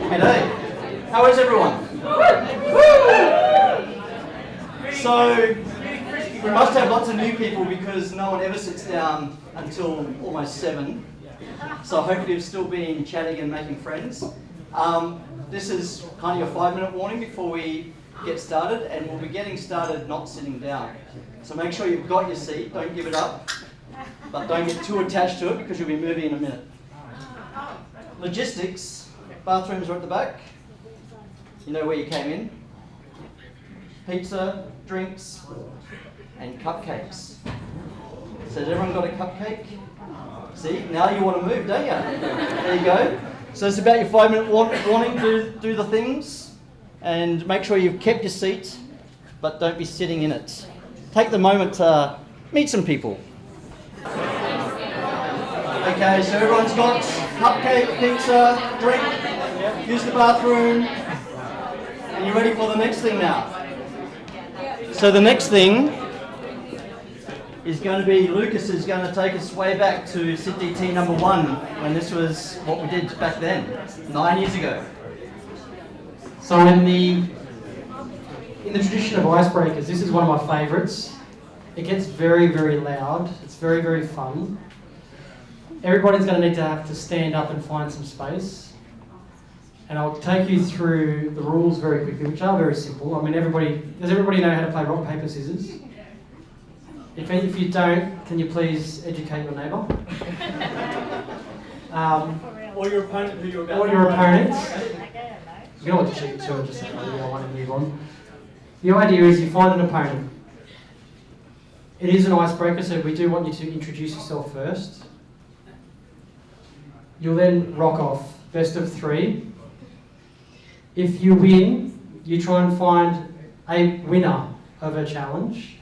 G'day. How is everyone? So, we must have lots of new people because no one ever sits down until almost 7. So hopefully you've still been chatting and making friends. This is kind of your 5-minute warning before we get started, and we'll be getting started not sitting down. So make sure you've got your seat, don't give it up, but don't get too attached to it because you'll be moving in a minute. Logistics, bathrooms are at the back. You know where you came in. Pizza, drinks, and cupcakes. So has everyone got a cupcake? See, now you want to move, don't you? There you go. So it's about your 5-minute warning, do the things, and make sure you've kept your seat, but don't be sitting in it. Take the moment to meet some people. Okay, so everyone's got cupcake, pizza, drink, use the bathroom, and you're ready for the next thing now. So the next thing is going to be, Lucas is going to take us way back to SydDT number 1, when this was what we did back then, 9 years ago. So in the tradition of Icebreakers, this is one of my favourites. It gets very, very loud. It's very, very fun. Everybody's going to need to have to stand up and find some space. And I'll take you through the rules very quickly, which are very simple. I mean, does everybody know how to play rock, paper, scissors? If you don't, can you please educate your neighbour? Or your opponent who you're about or your opponents. You can always cheat too, just say, oh, I want to move on. The idea is you find an opponent. It is an icebreaker, so we do want you to introduce yourself first. You'll then rock off, best of 3. If you win, you try and find a winner of a challenge.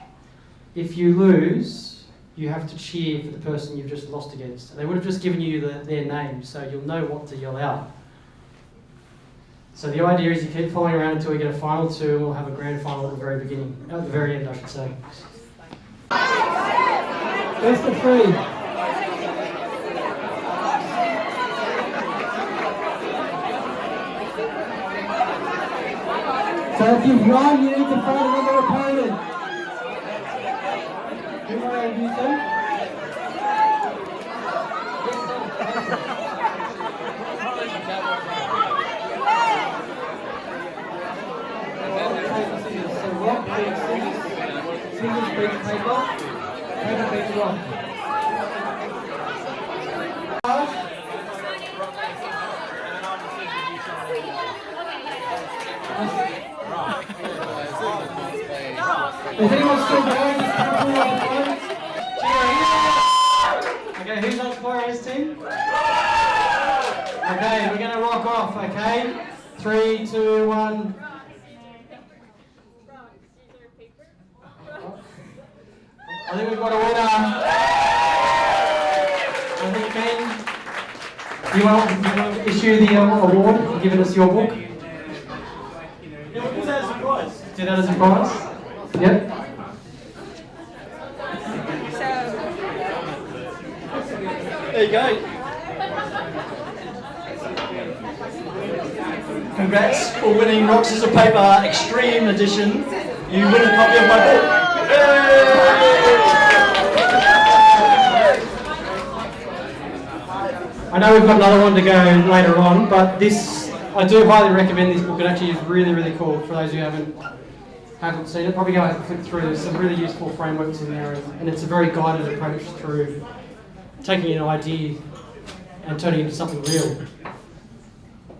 If you lose, you have to cheer for the person you've just lost against. They would have just given you their name, so you'll know what to yell out. So the idea is you keep following around until we get a final 2, and we'll have a grand final at the very beginning, at the very end, I should say. Best of 3. So if you've won, you need to find another opponent. Who am I you two? So rock, paper, scissors. Scissors beats paper. Paper beats rock. Is anyone still going? Okay, who's on Flores team? Okay, we're going to rock off, okay? 3, 2, 1. I think we've got a winner. I think Ben, do you want to issue the award for giving us your book? Yeah, we'll do that as a prize. Do that as a prize? Yep. There you go. Congrats for winning Rock, Scissor, Paper Extreme Edition. You win a copy of my book. I know we've got another one to go later on, but this, I do highly recommend this book. It actually is really, really cool for those who haven't seen it. Probably go and flick through. There's some really useful frameworks in there, and it's a very guided approach through taking an idea and turning it into something real.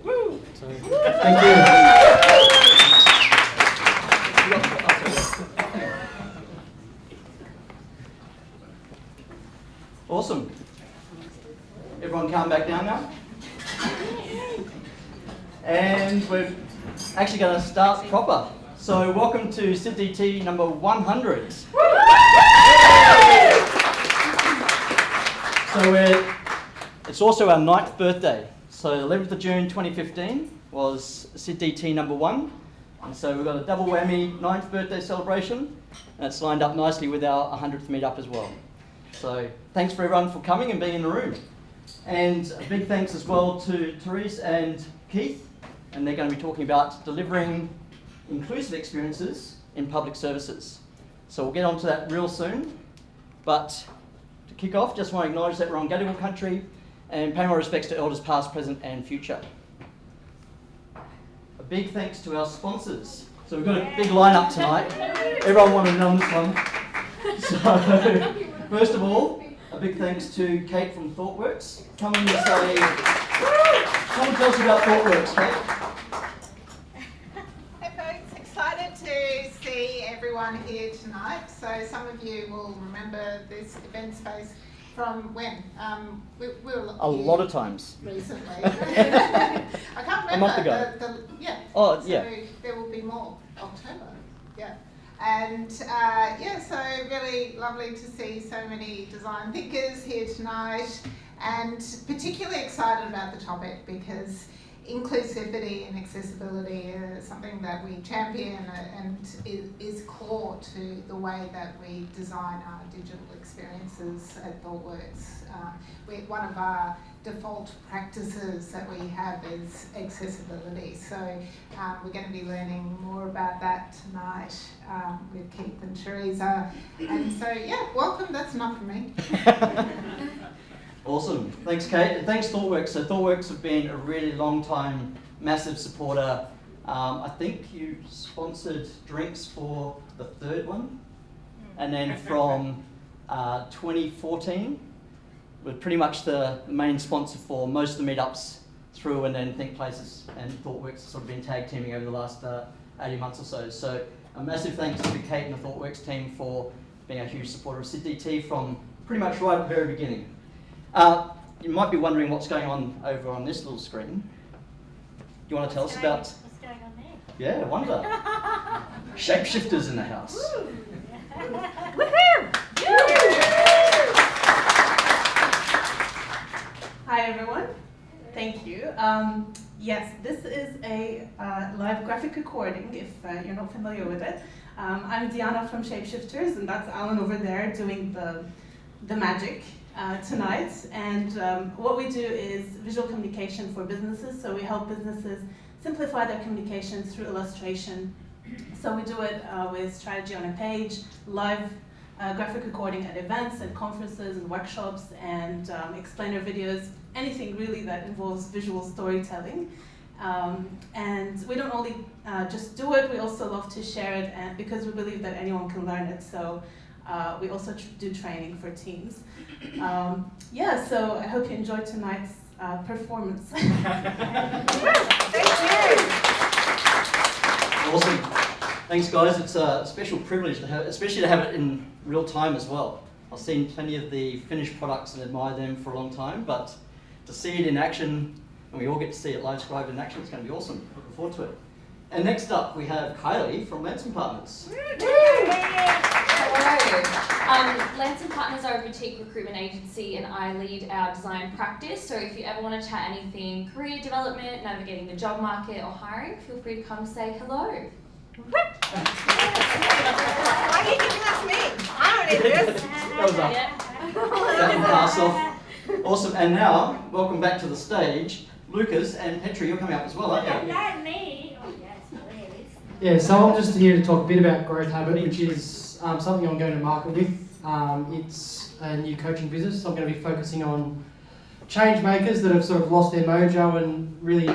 Woo! So, thank you. Awesome. Everyone calm back down now. And we're actually going to start proper. So welcome to SydDT number 100. So it's also our 9th birthday. So 11th of June 2015 was SydDT number 1. And so we've got a double whammy 9th birthday celebration. And it's lined up nicely with our 100th meetup as well. So thanks for everyone for coming and being in the room. And a big thanks as well to Therese and Keith and they're going to be talking about delivering inclusive experiences in public services. So we'll get onto that real soon, but to kick off, just want to acknowledge that we're on Gadigal country and pay my respects to elders past, present and future. A big thanks to our sponsors. So we've got a big lineup tonight. Everyone wanted to know on this one. So, first of all, a big thanks to Kate from Thoughtworks. Come and tell us about Thoughtworks, Kate. Hey folks, excited to see everyone here tonight. So some of you will remember this event space from when? We were A lot of times. recently. I can't remember. A month ago. Yeah. Oh, so yeah. There will be more. October. Yeah. And so really lovely to see so many design thinkers here tonight, and particularly excited about the topic because inclusivity and accessibility is something that we champion and is core to the way that we design our digital experiences at Thoughtworks. One of our default practices that we have is accessibility. So we're going to be learning more about that tonight with Keith and Theresa. And so, yeah, welcome. That's enough for me. Awesome. Thanks, Kate. And thanks, Thoughtworks. So Thoughtworks have been a really long time, massive supporter. I think you sponsored drinks for the third one. And then from 2014, was pretty much the main sponsor for most of the meetups through and then Think Places. And Thoughtworks has sort of been tag teaming over the last 18 months or so. So a massive thanks to Kate and the Thoughtworks team for being a huge supporter of SydDT from pretty much right at the very beginning. You might be wondering what's going on over on this little screen. You want to tell us about... What's going on there? Yeah, I wonder. Shapeshifters in the house. Woohoo! Hi everyone, thank you. Yes, this is a live graphic recording if you're not familiar with it. I'm Diana from Shapeshifters, and that's Alan over there doing the magic tonight. And what we do is visual communication for businesses, so we help businesses simplify their communication through illustration. So we do it with strategy on a page, live graphic recording at events and conferences and workshops, and explainer videos, anything really that involves visual storytelling. And we don't only just do it, we also love to share it, and because we believe that anyone can learn it, so we also do training for teams. So I hope you enjoyed tonight's performance. Thank you. Awesome. Thanks, guys. It's a special privilege to have, especially to have it in real time as well. I've seen plenty of the finished products and admired them for a long time, but to see it in action, and we all get to see it live scribed in action, it's going to be awesome. Looking forward to it. And next up, we have Kylie from Lanson Partners. Lanson Partners are a boutique recruitment agency, and I lead our design practice. So if you ever want to chat anything career development, navigating the job market or hiring, feel free to come say hello. Why are you giving that to me? I don't need this. That was up. That can pass off. Awesome. And now, welcome back to the stage, Lucas and Petra. You're coming up as well, aren't you? Not me. Oh yes, please. Yeah, so I'm just here to talk a bit about Growth Habit, which is something I'm going to market with. It's a new coaching business. So I'm going to be focusing on change makers that have sort of lost their mojo and really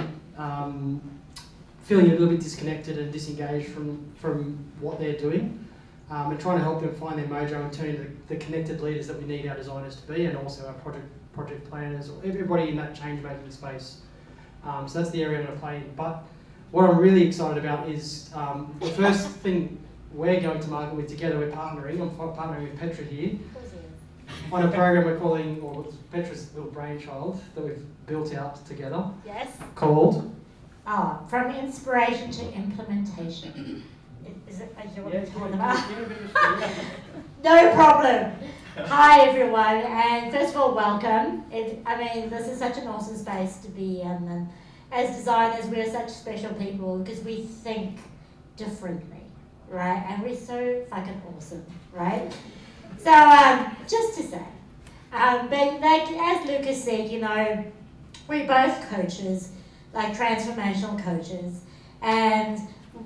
feeling a little bit disconnected and disengaged from what they're doing, and trying to help them find their mojo and turn into the connected leaders that we need our designers to be, and also our project planners, or everybody in that change making space. So that's the area I'm going to play in. But what I'm really excited about is the first thing we're going to market with together. We're partnering. I'm partnering with Petra here on a program we're calling, or it's Petra's little brainchild that we've built out together. Yes. Called. From inspiration to implementation. Is it what you're talking about? No problem. Hi everyone, and first of all, welcome. This is such an awesome space to be in, and as designers, we're such special people because we think differently, right? And we're so fucking awesome, right? So, just to say, but like as Lucas said, we're both coaches. like transformational coaches. And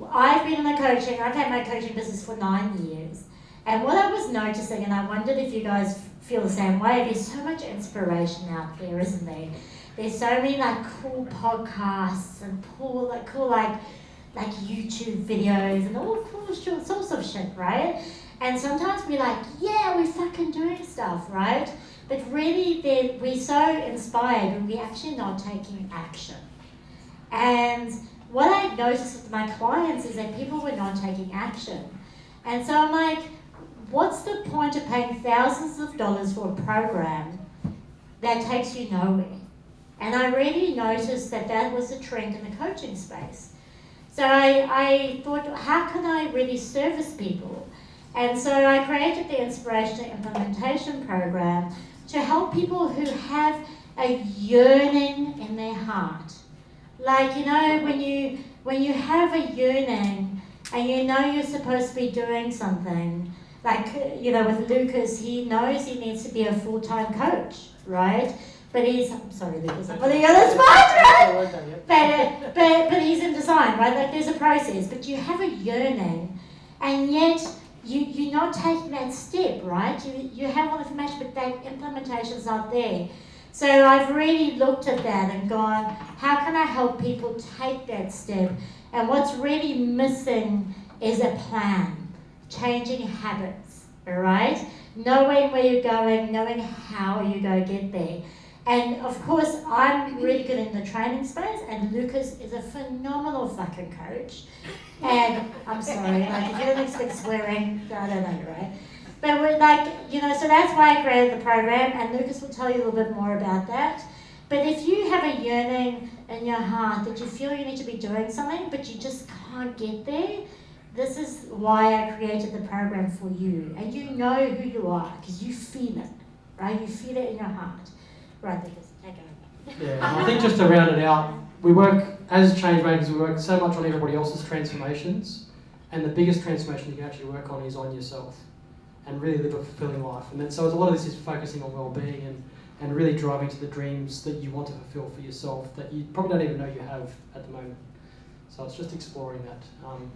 I've been in I've had my coaching business for 9 years. And what I was noticing, and I wondered if you guys feel the same way, there's so much inspiration out there, isn't there? There's so many like cool podcasts and cool like YouTube videos and all cool sorts of shit, right? And sometimes we're like, yeah, we're fucking doing stuff, right? But really, we're so inspired when we're actually not taking action. And what I noticed with my clients is that people were not taking action. And so I'm like, what's the point of paying thousands of dollars for a program that takes you nowhere? And I really noticed that was a trend in the coaching space. So I thought, how can I really service people? And so I created the Inspiration Implementation Program to help people who have a yearning in their heart. Like, you know, when you have a yearning and you know you're supposed to be doing something, like, you know, with Lucas, he knows he needs to be a full-time coach, right? But I'm sorry, Lucas, I'm putting you on the spot, right? But he's in design, right? Like, there's a process, but you have a yearning, and yet you're not taking that step, right? You have all the information, but that implementation's not there. So I've really looked at that and gone, how can I help people take that step? And what's really missing is a plan, changing habits, all right? Knowing where you're going, knowing how you're going to get there. And of course, I'm really good in the training space, and Lucas is a phenomenal fucking coach. And I'm sorry, like, if you don't expect swearing, I don't know, right? But we're like, you know, so that's why I created the program, and Lucas will tell you a little bit more about that. But if you have a yearning in your heart that you feel you need to be doing something, but you just can't get there, this is why I created the program for you. And you know who you are, because you feel it, right? You feel it in your heart. Right, Lucas, take it over. Yeah, I think just to round it out, we work, as change makers, we work so much on everybody else's transformations, and the biggest transformation you can actually work on is on yourself, and really live a fulfilling life. And then, so a lot of this is focusing on well-being and really driving to the dreams that you want to fulfill for yourself that you probably don't even know you have at the moment. So it's just exploring that.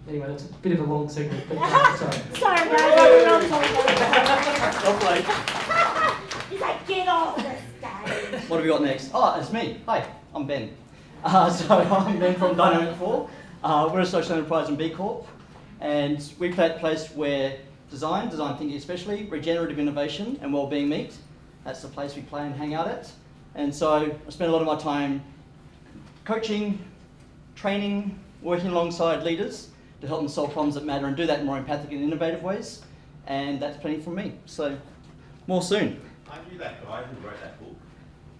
Anyway, that's a bit of a long segment, but sorry. Sorry, bro. Well played. He's like, get off this stage. What have we got next? Oh, it's me. Hi, I'm Ben. So I'm Ben from Dynamic 4. We're a social enterprise and B Corp. And we play at a place where design thinking especially, regenerative innovation and well-being meet. That's the place we play and hang out at. And so I spend a lot of my time coaching, training, working alongside leaders to help them solve problems that matter and do that in more empathic and innovative ways. And that's plenty from me. So more soon. I knew that guy who wrote that book.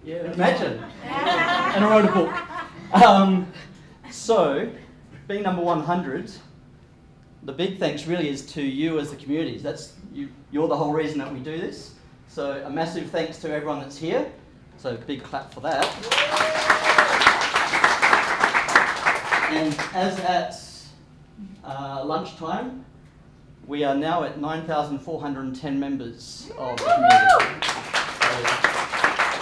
Yeah, imagine. And I wrote a book. So, being number 100, the big thanks really is to you as the communities. You're the whole reason that we do this. So a massive thanks to everyone that's here. So big clap for that. And as at lunchtime, we are now at 9,410 members of the community.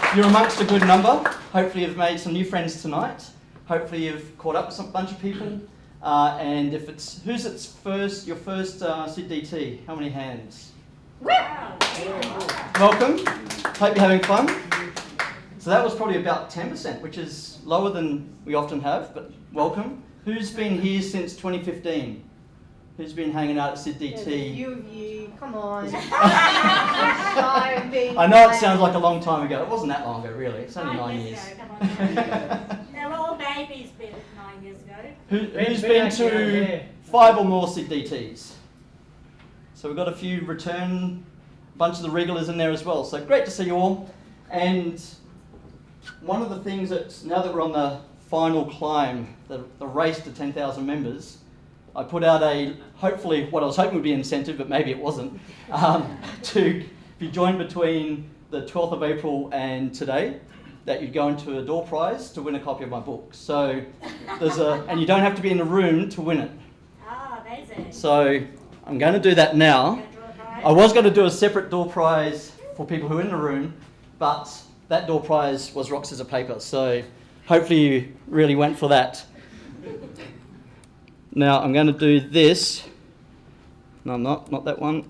So you're amongst a good number. Hopefully you've made some new friends tonight. Hopefully you've caught up with a bunch of people. And if your first SydDT? How many hands? Wow. Welcome. Hope you're having fun. So that was probably about 10%, which is lower than we often have, but welcome. Who's been here since 2015? Who's been hanging out at SydDT? There's a few of you, come on. I know it sounds like a long time ago. It wasn't that long ago, really. It's only 9 years. Ago, come on. They're all babies 9 years ago. Who's been to 5 or more SydDTs? So we've got a few return, bunch of the regulars in there as well. So great to see you all. And one of the things that, now that we're on the final climb, the race to 10,000 members, I put out hopefully what I was hoping would be an incentive, but maybe it wasn't, to be joined between the 12th of April and today, that you'd go into a door prize to win a copy of my book. So and you don't have to be in the room to win it. Ah, amazing. So I'm going to do that now. I was going to do a separate door prize for people who are in the room, but that door prize was rock, scissors, paper. So hopefully you really went for that. Now I'm going to do this. No, I'm not that one.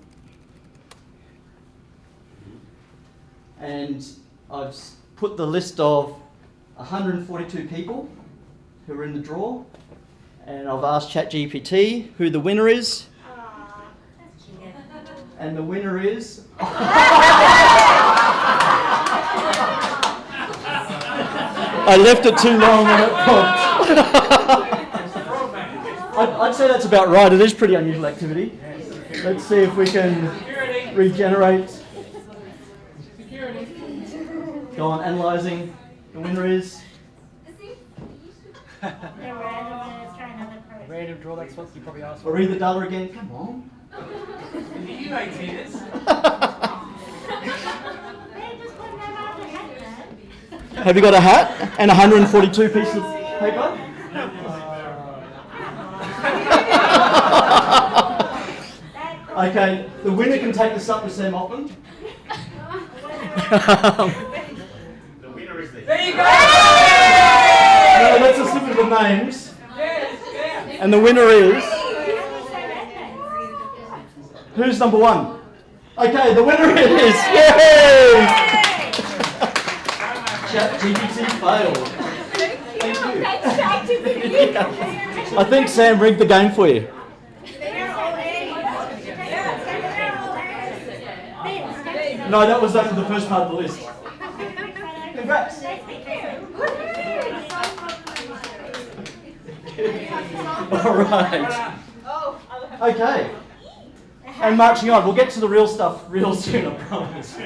And I've put the list of 142 people who are in the draw. And I've asked ChatGPT who the winner is. And the winner is... I left it too long on that prompt. I'd say that's about right. It is pretty unusual activity. Let's see if we can regenerate. Go on, analysing. The winner is... Random draw, that's what you probably asked for. We'll read the data again. Come on. You 18ers. Have you got a hat and 142 pieces of paper? Okay, the winner can take this up with Sam Altman. The winner is There you go! No, that's a slip of the names. And the winner is... Who's number one? Okay, the winner is... Yay! ChatGPT failed. Thank you. I think Sam rigged the game for you. No, that was only the first part of the list. Congrats. All right. Okay. And marching on. We'll get to the real stuff real soon, I promise.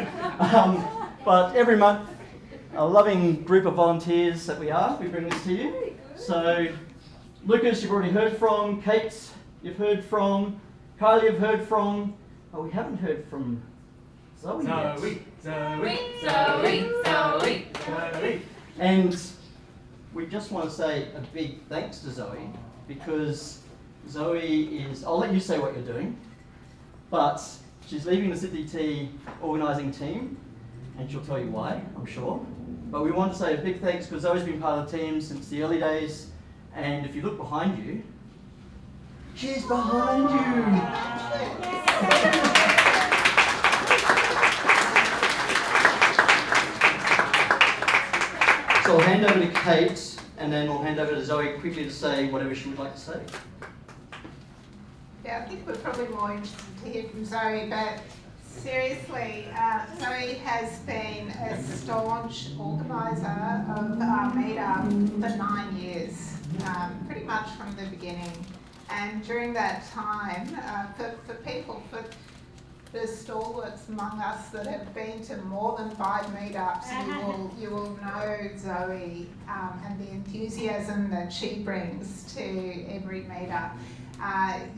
But every month, a loving group of volunteers that we are, we bring this to you. So, Lucas, you've already heard from. Kate, you've heard from. Kylie, you've heard from. Oh, we haven't heard from Zoe yet. Zoe. And we just want to say a big thanks to Zoe, because Zoe is, I'll let you say what you're doing, but she's leaving the SydDT organising team, and she'll tell you why, I'm sure. But we want to say a big thanks because Zoe's been part of the team since the early days, and if you look behind you, she's behind you. So I'll hand over to Kate, and then we'll hand over to Zoe quickly to say whatever she would like to say. Yeah, I think we're probably more interested to hear from Zoe, but seriously, Zoe has been a staunch organiser of our meetup for 9 years, pretty much from the beginning. And during that time, for the stalwarts among us that have been to more than 5 meetups, you will know Zoe and the enthusiasm that she brings to every meetup.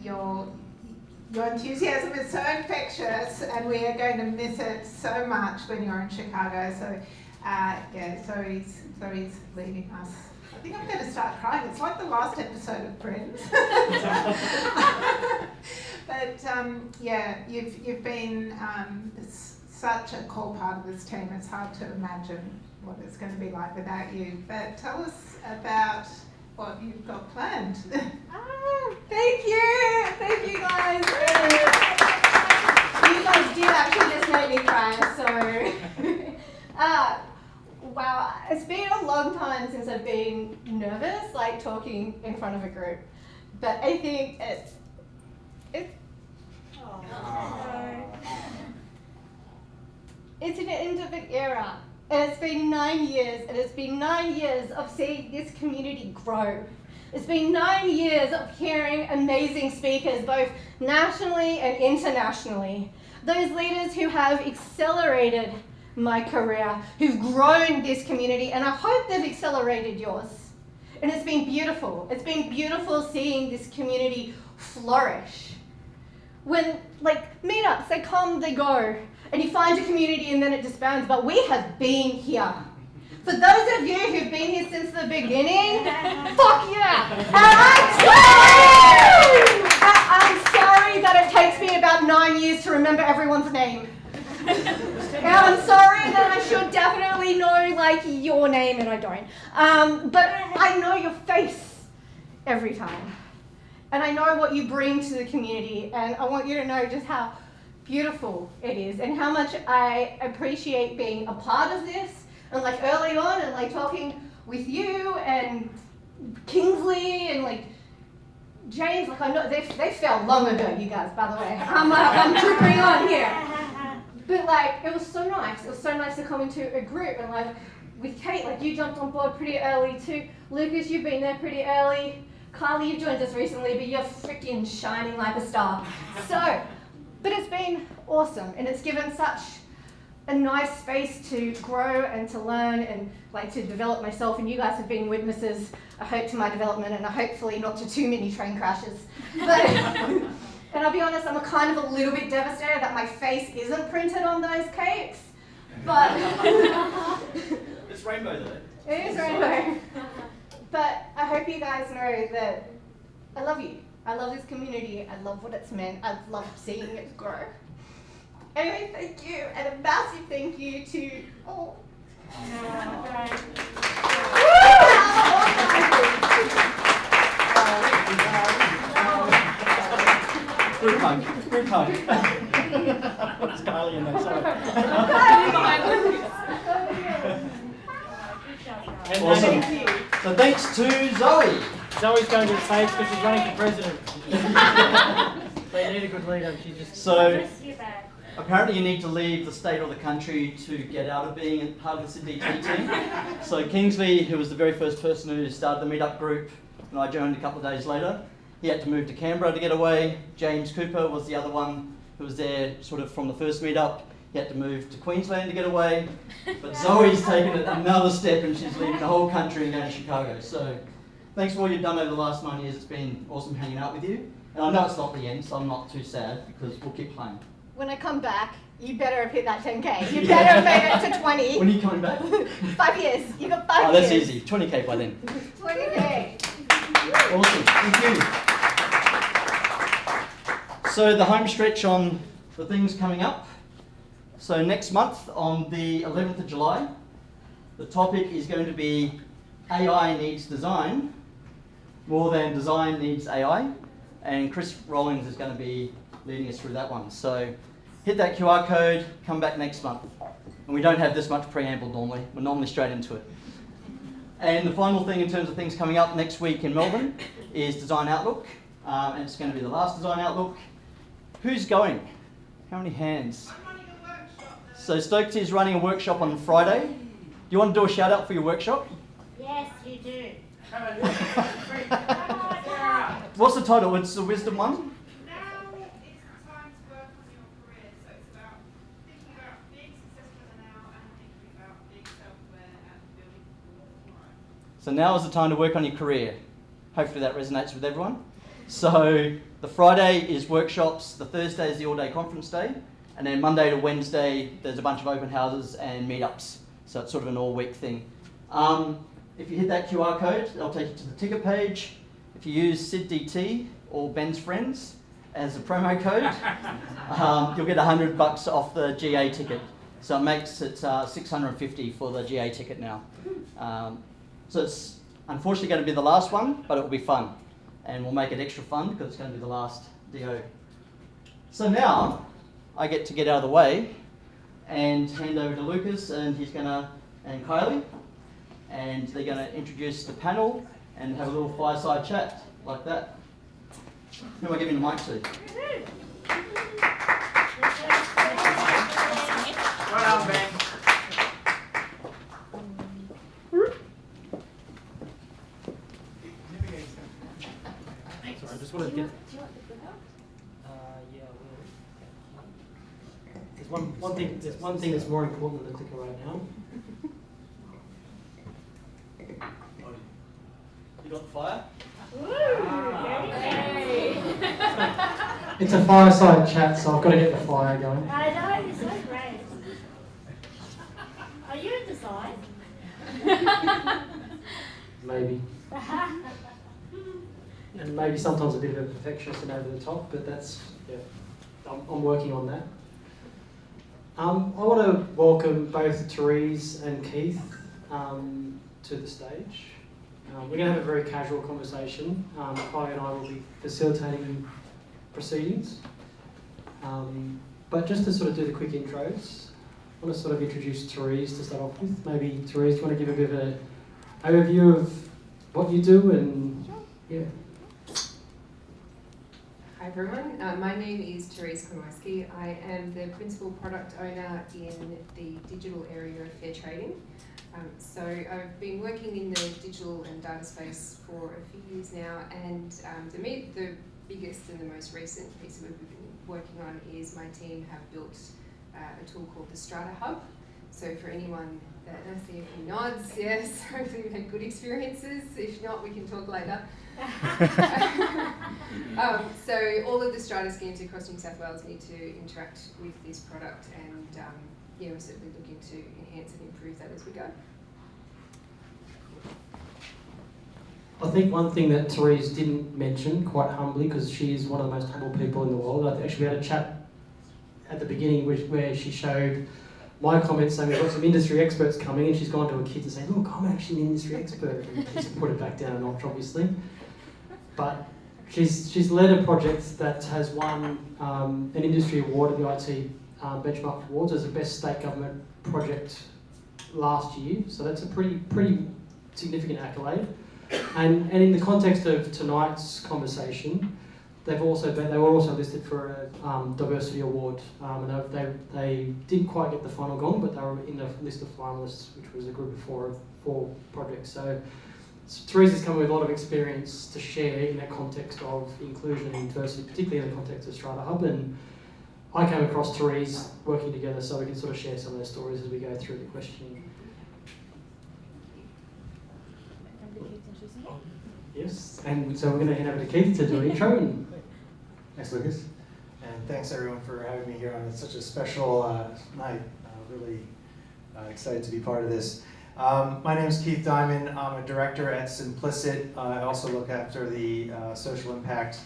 Your enthusiasm is so infectious, and we are going to miss it so much when you're in Chicago. So, Zoe's leaving us. I think I'm going to start crying. It's like the last episode of Friends. But you've been such a core part of this team. It's hard to imagine what it's going to be like without you. But tell us about what you've got planned. Thank you guys. You guys did actually just make me cry, so wow, it's been a long time since I've been nervous, like talking in front of a group. But I think it's an end of an era. And it's been 9 years, and it's been 9 years of seeing this community grow. It's been 9 years of hearing amazing speakers, both nationally and internationally. Those leaders who have accelerated my career, who've grown this community, and I hope they've accelerated yours. And it's been beautiful. It's been beautiful seeing this community flourish. When, meetups, they come, they go, and you find your community and then it disbands, but we have been here. For those of you who've been here since the beginning, fuck yeah! And I'm sorry that it takes me about 9 years to remember everyone's name. I'm sorry that I should definitely know like your name and I don't. But I know your face every time. And I know what you bring to the community, and I want you to know just how beautiful it is and how much I appreciate being a part of this. And like early on and like talking with you and Kingsley and like James, like I know they fell long ago, you guys, by the way. I'm trooping on here. But like it was so nice. It was so nice to come into a group and like with Kate, like you jumped on board pretty early too. Lucas, you've been there pretty early. Kylie, you joined us recently, but you're freaking shining like a star. So, but it's been awesome, and it's given such a nice space to grow and to learn and like to develop myself, and you guys have been witnesses, I hope, to my development, and hopefully not to too many train crashes. But, and I'll be honest, I'm kind of a little bit devastated that my face isn't printed on those cakes, but... It's rainbow though. It is rainbow. But I hope you guys know that I love you. I love this community. I love what it's meant. I love seeing it grow. Anyway, thank you, and a massive thank you to all. Group hug. Group hug. It's Kylie in there, sorry. Awesome. Thank you. So thanks to Zoe. Zoe's going to the stage because she's running for president. They need a good leader. She just. So apparently you need to leave the state or the country to get out of being a part of the SydDT team. So Kingsley, who was the very first person who started the meetup group, and I joined a couple of days later, he had to move to Canberra to get away. James Cooper was the other one who was there sort of from the first meetup. He had to move to Queensland to get away. But Zoe's taken it another step and she's leaving the whole country and going to Chicago. So thanks for all you've done over the last 9 years. It's been awesome hanging out with you. And I know it's not the end, so I'm not too sad because we'll keep playing. When I come back, you better have hit that 10K. You better have made it to 20. When are you coming back? 5 years. You got 5 years. Oh, that's easy. 20K by then. 20K. Awesome. Thank you. So the home stretch on the things coming up. So next month on the 11th of July, the topic is going to be AI needs design more than design needs AI. And Chris Rollins is going to be leading us through that one. So hit that QR code, come back next month. And we don't have this much preamble normally. We're normally straight into it. And the final thing in terms of things coming up next week in Melbourne is Design Outlook. And it's going to be the last Design Outlook. Who's going? How many hands? I'm running a workshop. So Stokes is running a workshop on Friday. Do you want to do a shout out for your workshop? Yes, you do. What's the title? It's the Wisdom one? Now is the time to work on your career. So it's about thinking about being successful in the now and thinking about being self-aware and building for tomorrow. So now is the time to work on your career. Hopefully that resonates with everyone. So the Friday is workshops, the Thursday is the all-day conference day, and then Monday to Wednesday there's a bunch of open houses and meetups. So it's sort of an all-week thing. If you hit that QR code, it'll take you to the ticket page. If you use SydDT or Ben's Friends as a promo code, you'll get $100 off the GA ticket. So it makes it $650 for the GA ticket now. So it's unfortunately going to be the last one, but it will be fun. And we'll make it extra fun because it's going to be the last DO. So now I get to get out of the way and hand over to Lucas and and Kylie, and they're going to introduce the panel and have a little fireside chat like that. Who am I giving the mic to? Well done, Ben. Sorry, I just wanted to get. Do you want the clicker? Yeah, I will. There's one thing that's more important than the clicker right now. You got the fire? It's a fireside chat, so I've got to get the fire going. I know, you're so great. Are you in design? Maybe. And maybe sometimes a bit of a perfectionist and over the top, but that's, yeah, I'm working on that. I want to welcome both Therese and Keith to the stage. We're going to have a very casual conversation. Kylie and I will be facilitating proceedings. But just to sort of do the quick intros, I want to sort of introduce Therese to start off with. Maybe Therese, do you want to give a bit of an overview of what you do and yeah. Hi everyone, my name is Therese Konwerski. I am the principal product owner in the digital area of fair trading. So I've been working in the digital and data space for a few years now, and the biggest and the most recent piece that we've been working on is my team have built a tool called the Strata Hub. So for anyone that I see a few nods, yes, hopefully you've had good experiences. If not, we can talk later. So all of the strata schemes across New South Wales need to interact with this product, and yeah, we're certainly looking to enhance and improve that as we go. I think one thing that Therese didn't mention, quite humbly, because she is one of the most humble people in the world, I think actually we had a chat at the beginning where she showed my comments saying we've got some industry experts coming, and she's gone to her kids and saying, look, I'm actually an industry expert. And she's put it back down a notch, obviously. But she's led a project that has won an industry award at the IT Benchmark Awards as the best state government project last year. So that's a pretty significant accolade. And in the context of tonight's conversation, they were also listed for a diversity award, and they didn't quite get the final gong, but they were in the list of finalists, which was a group of four projects. So Therese has come with a lot of experience to share in that context of inclusion and diversity, particularly in the context of Strata Hub. And I came across Therese working together, so we can sort of share some of those stories as we go through the questioning. Yes, and so we're going to hand over to Keith to do an intro. And thanks, Lucas. And thanks everyone for having me here on such a special night. Really excited to be part of this. My name is Keith Diamond. I'm a director at Simplicit. I also look after the social impact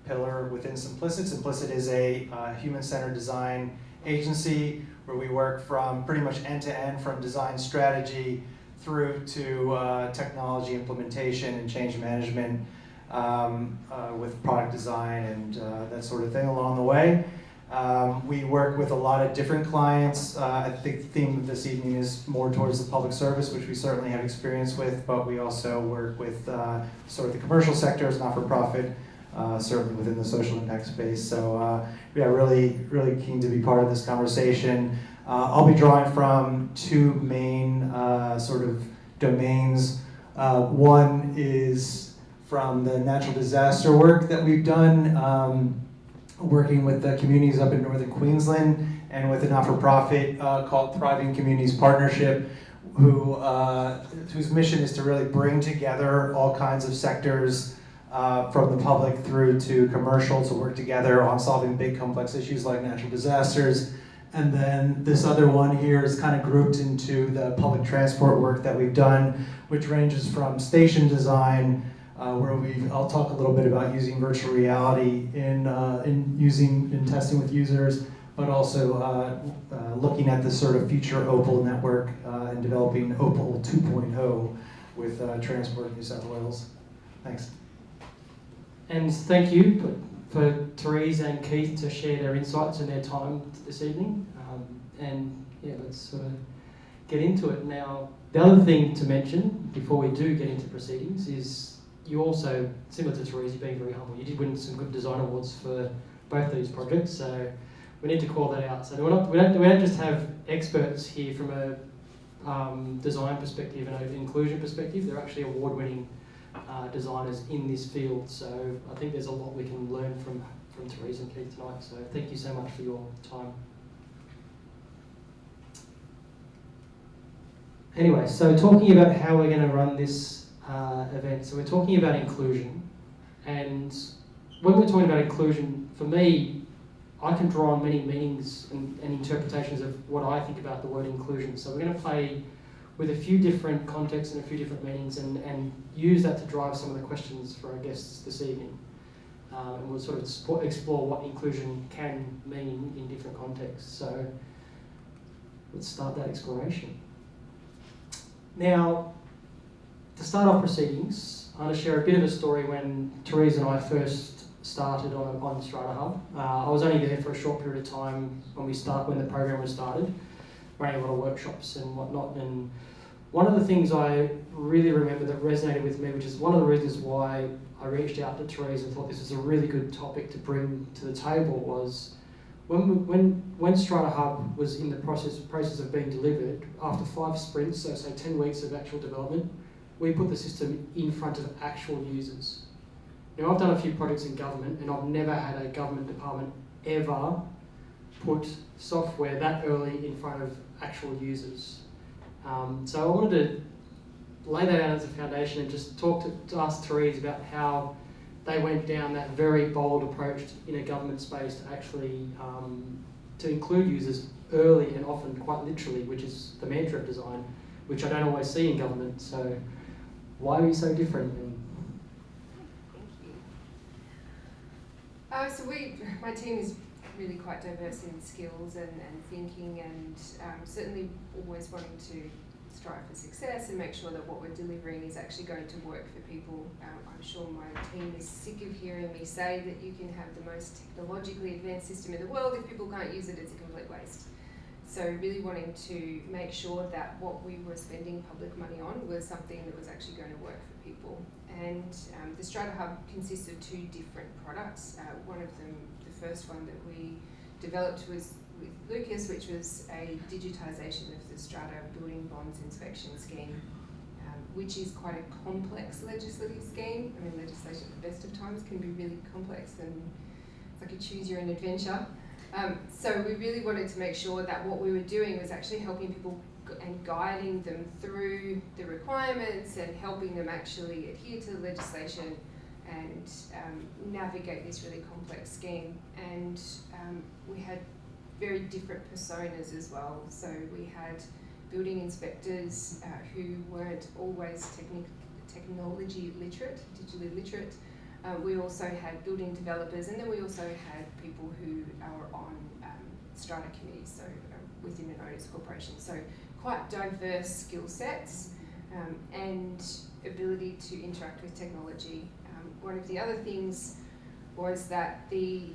pillar within Simplicit. Simplicit is a human-centered design agency where we work from pretty much end-to-end, from design strategy through to technology implementation and change management with product design and that sort of thing along the way. We work with a lot of different clients. I think the theme of this evening is more towards the public service, which we certainly have experience with, but we also work with sort of the commercial sector as not-for-profit, certainly within the social impact space. So yeah, really keen to be part of this conversation. I'll be drawing from two main sort of domains. One is from the natural disaster work that we've done, working with the communities up in northern Queensland and with a not-for-profit called Thriving Communities Partnership, whose mission is to really bring together all kinds of sectors from the public through to commercial to work together on solving big complex issues like natural disasters. And then this other one here is kind of grouped into the public transport work that we've done, which ranges from station design, where I'll talk a little bit about using virtual reality in testing with users, but also looking at the sort of future Opal network and developing Opal 2.0 with Transport New South Wales. Thanks. And thank you for Therese and Keith to share their insights and their time this evening. And yeah, let's sort of get into it. Now, the other thing to mention before we do get into proceedings is you also, similar to Therese, you're being very humble. You did win some good design awards for both these projects, so we need to call that out. So we don't just have experts here from a design perspective and an inclusion perspective. They're actually award-winning designers in this field. So I think there's a lot we can learn from Therese and Keith tonight. So thank you so much for your time. Anyway, so talking about how we're going to run this event. So we're talking about inclusion, and when we're talking about inclusion, for me, I can draw on many meanings and interpretations of what I think about the word inclusion. So we're going to play with a few different contexts and a few different meanings and use that to drive some of the questions for our guests this evening. And we'll sort of explore what inclusion can mean in different contexts. So let's start that exploration. Now, to start off proceedings, I'm going to share a bit of a story when Therese and I first started on Strata Hub. I was only there for a short period of time when the program was started, running a lot of workshops and whatnot. And one of the things I really remember that resonated with me, which is one of the reasons why I reached out to Therese and thought this was a really good topic to bring to the table, was when Strata Hub was in the process of being delivered, after 5 sprints, so say 10 weeks of actual development, we put the system in front of actual users. Now, I've done a few projects in government, and I've never had a government department ever put software that early in front of actual users. So I wanted to lay that out as a foundation and just talk to ask Therese about how they went down that very bold approach in a government space to actually to include users early and often quite literally, which is the mantra of design, which I don't always see in government. So why are you so different? Thank you. My team is really quite diverse in skills and thinking, and certainly always wanting to strive for success and make sure that what we're delivering is actually going to work for people. I'm sure my team is sick of hearing me say that you can have the most technologically advanced system in the world. If people can't use it, it's a complete waste. So really wanting to make sure that what we were spending public money on was something that was actually going to work for people. And the Strata Hub consists of 2 different products. One of them, the first one that we developed was with Lucas, which was a digitisation of the Strata Building Bonds Inspection Scheme, which is quite a complex legislative scheme. I mean, legislation at the best of times can be really complex, and it's like a choose your own adventure. So we really wanted to make sure that what we were doing was actually helping people and guiding them through the requirements and helping them actually adhere to the legislation and navigate this really complex scheme. And we had very different personas as well. So we had building inspectors who weren't always technology literate, digitally literate. We also had building developers, and then we also had people who are on strata committees, so within an owners corporation. So quite diverse skill sets and ability to interact with technology. One of the other things was that the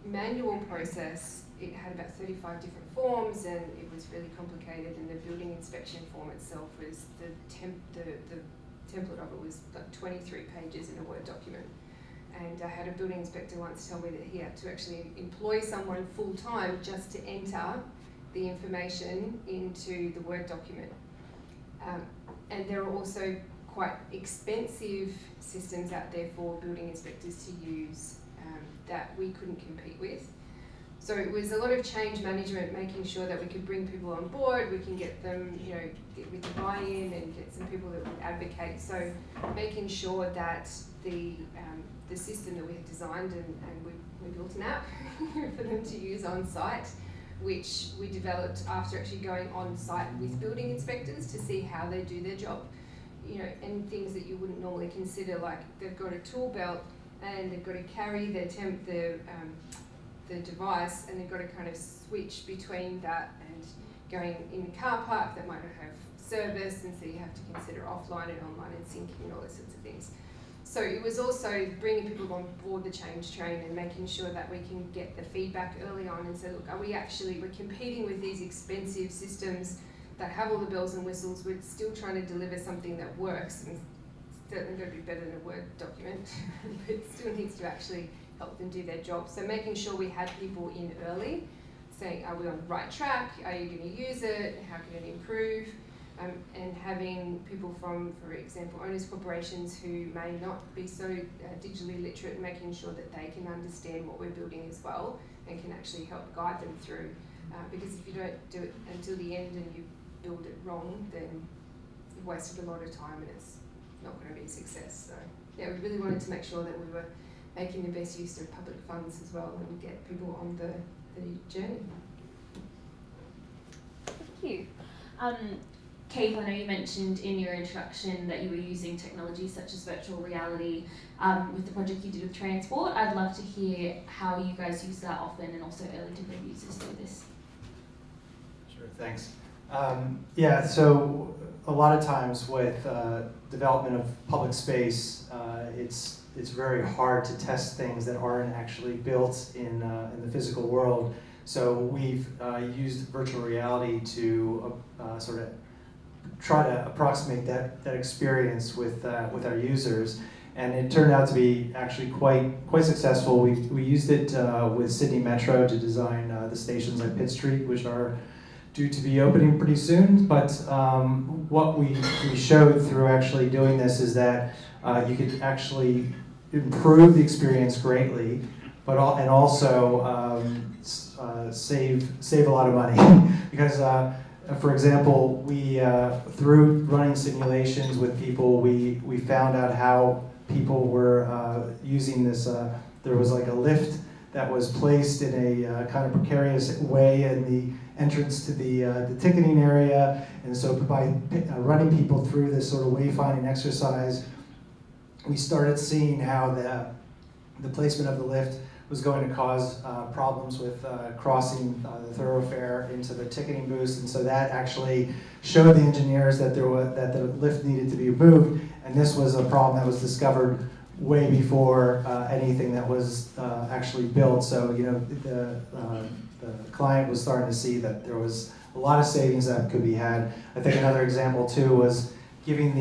manual process, it had about 35 different forms, and it was really complicated, and the building inspection form itself was, the template of it was like 23 pages in a Word document. And I had a building inspector once tell me that he had to actually employ someone full-time just to enter the information into the Word document. And there are also quite expensive systems out there for building inspectors to use that we couldn't compete with. So it was a lot of change management, making sure that we could bring people on board, we can get them, get with the buy-in and get some people that would advocate. So making sure that the system that we had designed, and we built an app for them to use on site, which we developed after actually going on site with building inspectors to see how they do their job. And things that you wouldn't normally consider, like they've got a tool belt and they've got to carry the device, and they've got to kind of switch between that and going in the car park that might not have service, and so you have to consider offline and online and syncing and all those sorts of things. So it was also bringing people on board the change train and making sure that we can get the feedback early on and say, look, we're competing with these expensive systems that have all the bells and whistles. We're still trying to deliver something that works, and it's certainly going to be better than a Word document, but it still needs to actually help them do their job. So making sure we had people in early, saying, are we on the right track? Are you going to use it? How can it improve? And having people from, for example, owners corporations who may not be so digitally literate, and making sure that they can understand what we're building as well and can actually help guide them through. Because if you don't do it until the end and you build it wrong, then you've wasted a lot of time and it's not going to be a success. So yeah, we really wanted to make sure that we were making the best use of public funds as well and get people on the journey. Thank you. Keith, I know you mentioned in your introduction that you were using technology such as virtual reality with the project you did with transport. I'd love to hear how you guys use that often and also early to bring users through this. Sure, thanks. Yeah, so a lot of times with development of public space, it's very hard to test things that aren't actually built in the physical world. So we've used virtual reality to sort of try to approximate that experience with our users, and it turned out to be actually quite successful. We used it with Sydney Metro to design the stations like Pitt Street, which are due to be opening pretty soon. But what we showed through actually doing this is that you could actually improve the experience greatly, but and also save a lot of money because. For example, we through running simulations with people, we found out how people were using this. There was like a lift that was placed in a kind of precarious way in the entrance to the ticketing area, and so by running people through this sort of wayfinding exercise, we started seeing how the placement of the lift was going to cause problems with crossing the thoroughfare into the ticketing booth, and so that actually showed the engineers that that the lift needed to be removed, and this was a problem that was discovered way before anything that was actually built. So the client was starting to see that there was a lot of savings that could be had. I think another example too was giving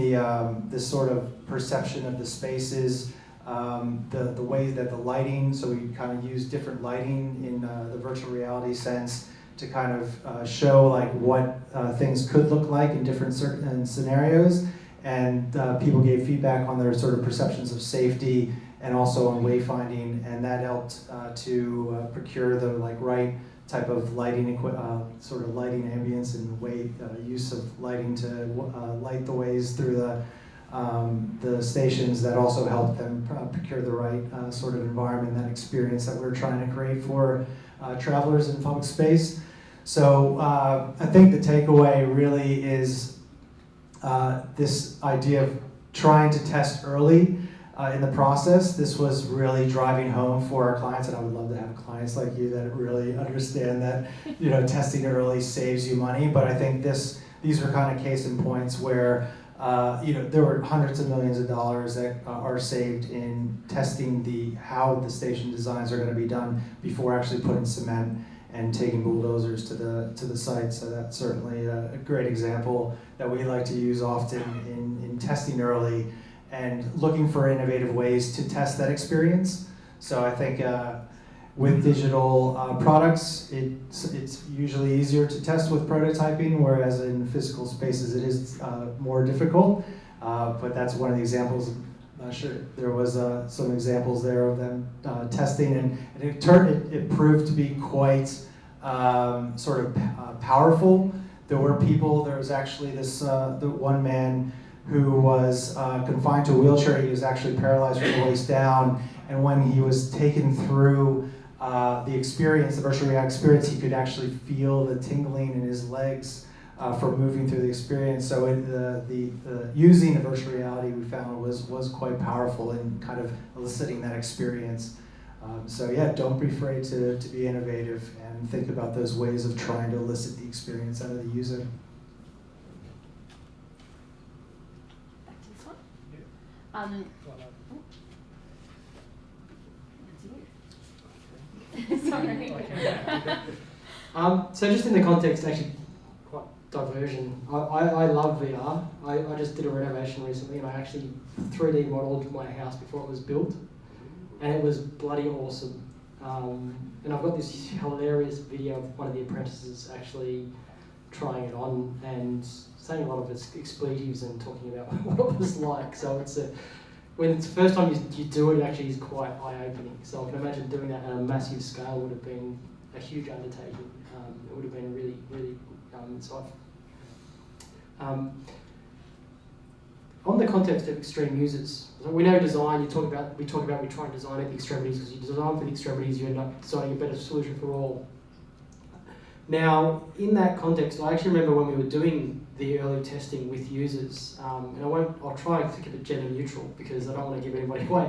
this sort of perception of the spaces. The way that the lighting, so we kind of use different lighting in the virtual reality sense to kind of show like what things could look like in different scenarios, and people gave feedback on their sort of perceptions of safety and also on wayfinding, and that helped to procure the right type of lighting, sort of lighting ambience and use of lighting to light the ways through the stations that also help them procure the right sort of environment, that experience that we're trying to create for travelers in public space. So I think the takeaway really is this idea of trying to test early in the process. This was really driving home for our clients, and I would love to have clients like you that really understand that testing early saves you money. But I think these are kind of case in points where there were hundreds of millions of dollars that are saved in testing how the station designs are going to be done before actually putting cement and taking bulldozers to the site. So that's certainly a great example that we like to use often in testing early and looking for innovative ways to test that experience. So I think with digital products, it's usually easier to test with prototyping, whereas in physical spaces it is more difficult. But that's one of the examples. I'm not sure there was some examples there of them testing, and it proved to be quite sort of powerful. There was actually the one man who was confined to a wheelchair. He was actually paralyzed from the waist down, and when he was taken through the virtual reality experience, he could actually feel the tingling in his legs from moving through the experience. So using the virtual reality, we found was quite powerful in kind of eliciting that experience. So yeah, don't be afraid to be innovative and think about those ways of trying to elicit the experience out of the user. Sorry. So just in the context, actually, quite diversion. I love VR. I just did a renovation recently, and I actually 3D modeled my house before it was built, and it was bloody awesome. And I've got this hilarious video of one of the apprentices actually trying it on and saying a lot of expletives and talking about what it was like. So when it's the first time you do it, actually is quite eye-opening. So I can imagine doing that on a massive scale would have been a huge undertaking. It would have been really, really insightful. On the context of extreme users, so we know design. We talk about we try and design at the extremities, because you design for the extremities, you end up designing a better solution for all. Now, in that context, I actually remember when we were doing the early testing with users, and I'll try to keep it gender neutral because I don't want to give anybody away,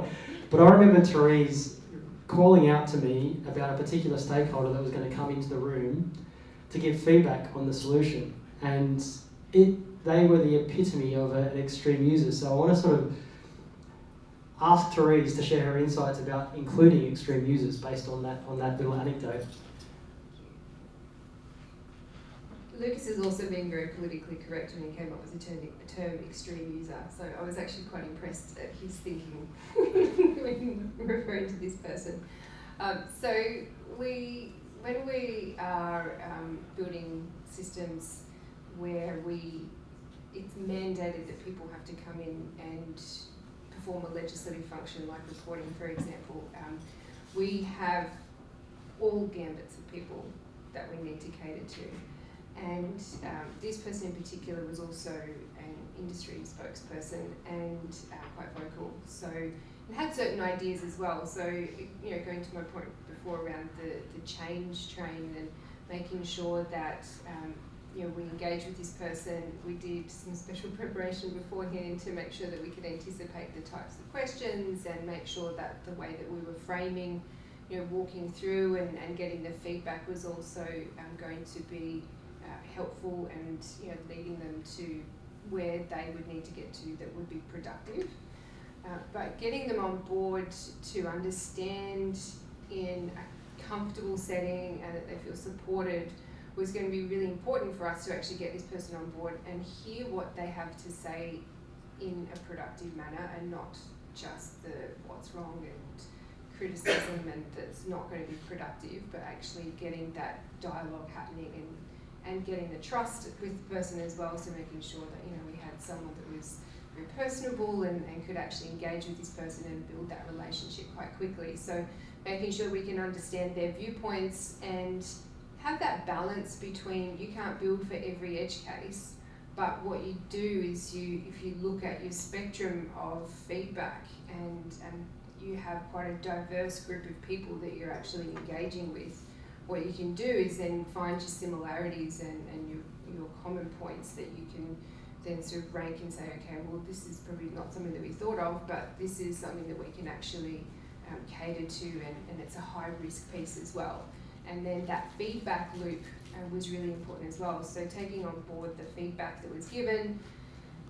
but I remember Therese calling out to me about a particular stakeholder that was going to come into the room to give feedback on the solution, and they were the epitome of an extreme user. So I want to sort of ask Therese to share her insights about including extreme users based on that little anecdote. Lucas has also been very politically correct when he came up with the term extreme user, so I was actually quite impressed at his thinking when referring to this person. So when we are building systems where it's mandated that people have to come in and perform a legislative function like reporting, for example, we have all gambits of people that we need to cater to. And this person in particular was also an industry spokesperson and quite vocal. So it had certain ideas as well. So, going to my point before around the change train and making sure that we engage with this person. We did some special preparation beforehand to make sure that we could anticipate the types of questions and make sure that the way that we were framing, walking through and getting the feedback was also going to be helpful and leading them to where they would need to get to that would be productive. But getting them on board to understand in a comfortable setting and that they feel supported was going to be really important for us to actually get this person on board and hear what they have to say in a productive manner and not just the what's wrong and criticism and that's not going to be productive, but actually getting that dialogue happening and getting the trust with the person as well, so making sure that we had someone that was very personable and could actually engage with this person and build that relationship quite quickly. So making sure we can understand their viewpoints and have that balance between you can't build for every edge case, but what you do is if you look at your spectrum of feedback and you have quite a diverse group of people that you're actually engaging with, what you can do is then find your similarities and your common points that you can then sort of rank and say, okay, well, this is probably not something that we thought of, but this is something that we can actually cater to, and it's a high risk piece as well. And then that feedback loop was really important as well. So taking on board the feedback that was given,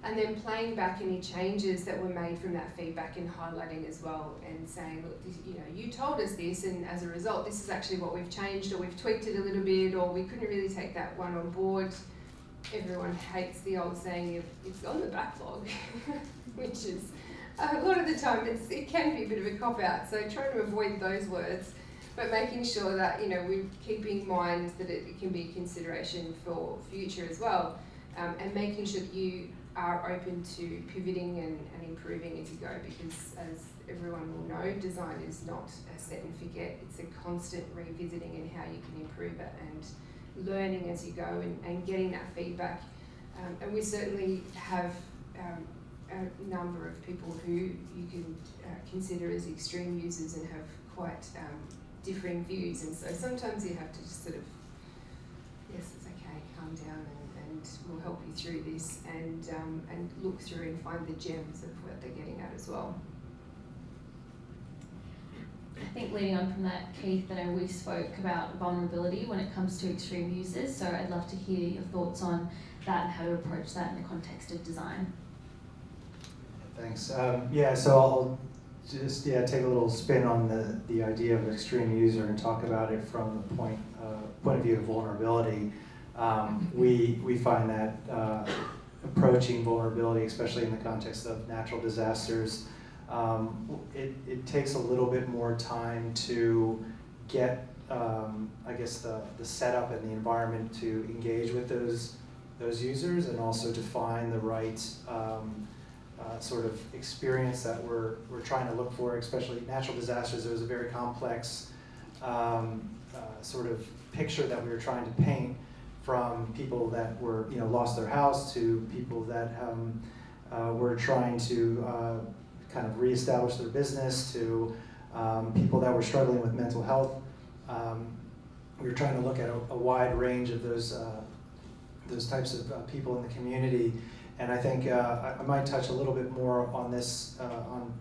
and then playing back any changes that were made from that feedback and highlighting as well and saying, look, you told us this, and as a result, this is actually what we've changed, or we've tweaked it a little bit, or we couldn't really take that one on board. Everyone hates the old saying, it's on the backlog, which is a lot of the time it can be a bit of a cop-out. So trying to avoid those words, but making sure that we keep in mind that it can be a consideration for future as well, and making sure that you are open to pivoting and improving as you go, because as everyone will know, design is not a set and forget. It's a constant revisiting in how you can improve it and learning as you go and getting that feedback. And we certainly have a number of people who you can consider as extreme users and have quite differing views, and so sometimes you have to just sort of, yes, it's okay, calm down, and we'll help you through this, and look through and find the gems of what they're getting at as well. I think leading on from that, Keith, that we spoke about vulnerability when it comes to extreme users, so I'd love to hear your thoughts on that and how to approach that in the context of design. Thanks. So I'll just take a little spin on the idea of extreme user and talk about it from the point of view of vulnerability. We find that approaching vulnerability, especially in the context of natural disasters, it takes a little bit more time to get, the setup and the environment to engage with those users, and also to find the right sort of experience that we're trying to look for, especially natural disasters. There was a very complex sort of picture that we were trying to paint, from people that were lost their house to people that were trying to kind of reestablish their business to people that were struggling with mental health. We were trying to look at a wide range of those types of people in the community. And I think I might touch a little bit more on this, on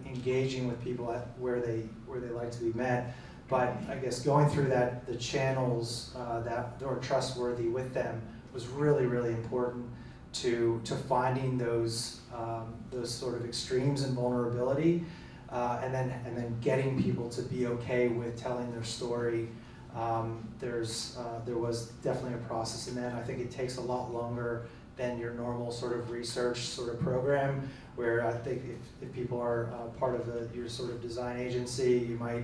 engaging with people at where they like to be met. But I guess going through the channels that are trustworthy with them was really, really important to finding those sort of extremes in vulnerability, and then getting people to be okay with telling their story. There was definitely a process in that. I think it takes a lot longer than your normal sort of research sort of program, where I think if people are part of your sort of design agency, you might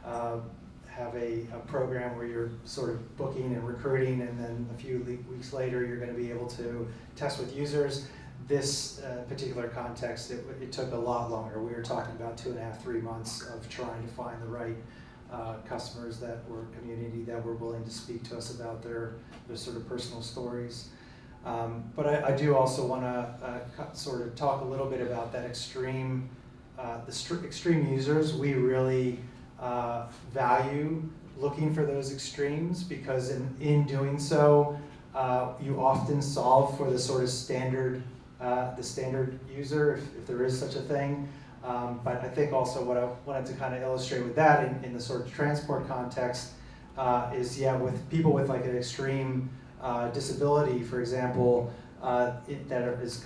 have a program where you're sort of booking and recruiting, and then a few weeks later you're going to be able to test with users. This particular context, it took a lot longer. We were talking about 2.5, 3 months of trying to find the right customers that were community that were willing to speak to us about their sort of personal stories. But I do also want to sort of talk a little bit about that extreme users. We really value looking for those extremes, because in doing so, you often solve for the sort of standard user, if there is such a thing. But I think also what I wanted to kind of illustrate with that in the sort of transport context is, with people with like an extreme disability, for example, that is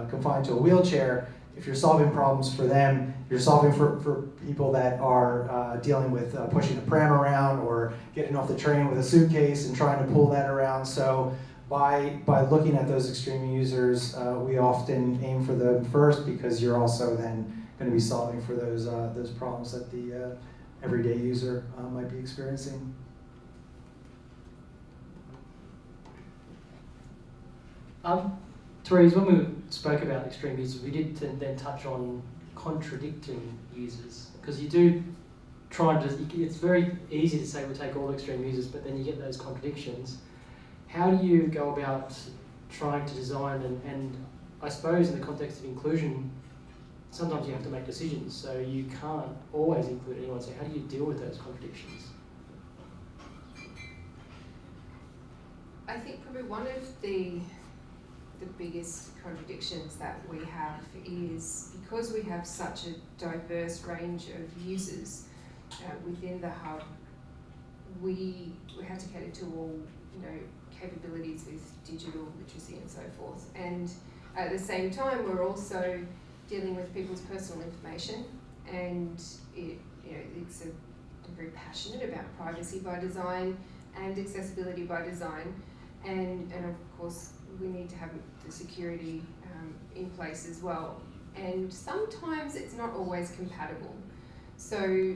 confined to a wheelchair. If you're solving problems for them, you're solving for people that are dealing with pushing a pram around or getting off the train with a suitcase and trying to pull that around. So by looking at those extreme users, we often aim for them first, because you're also then going to be solving for those problems that the everyday user might be experiencing. Therese, when we spoke about extreme users, we did then touch on contradicting users, because you do try to, it's very easy to say we'll take all extreme users, but then you get those contradictions. How do you go about trying to design, and I suppose in the context of inclusion, sometimes you have to make decisions, so you can't always include anyone, so how do you deal with those contradictions? I think probably one of the biggest contradictions that we have is, because we have such a diverse range of users within the hub, we have to cater to all capabilities with digital literacy and so forth. And at the same time, we're also dealing with people's personal information, and we're very passionate about privacy by design and accessibility by design, and of course we need to have the security in place as well. And sometimes it's not always compatible. So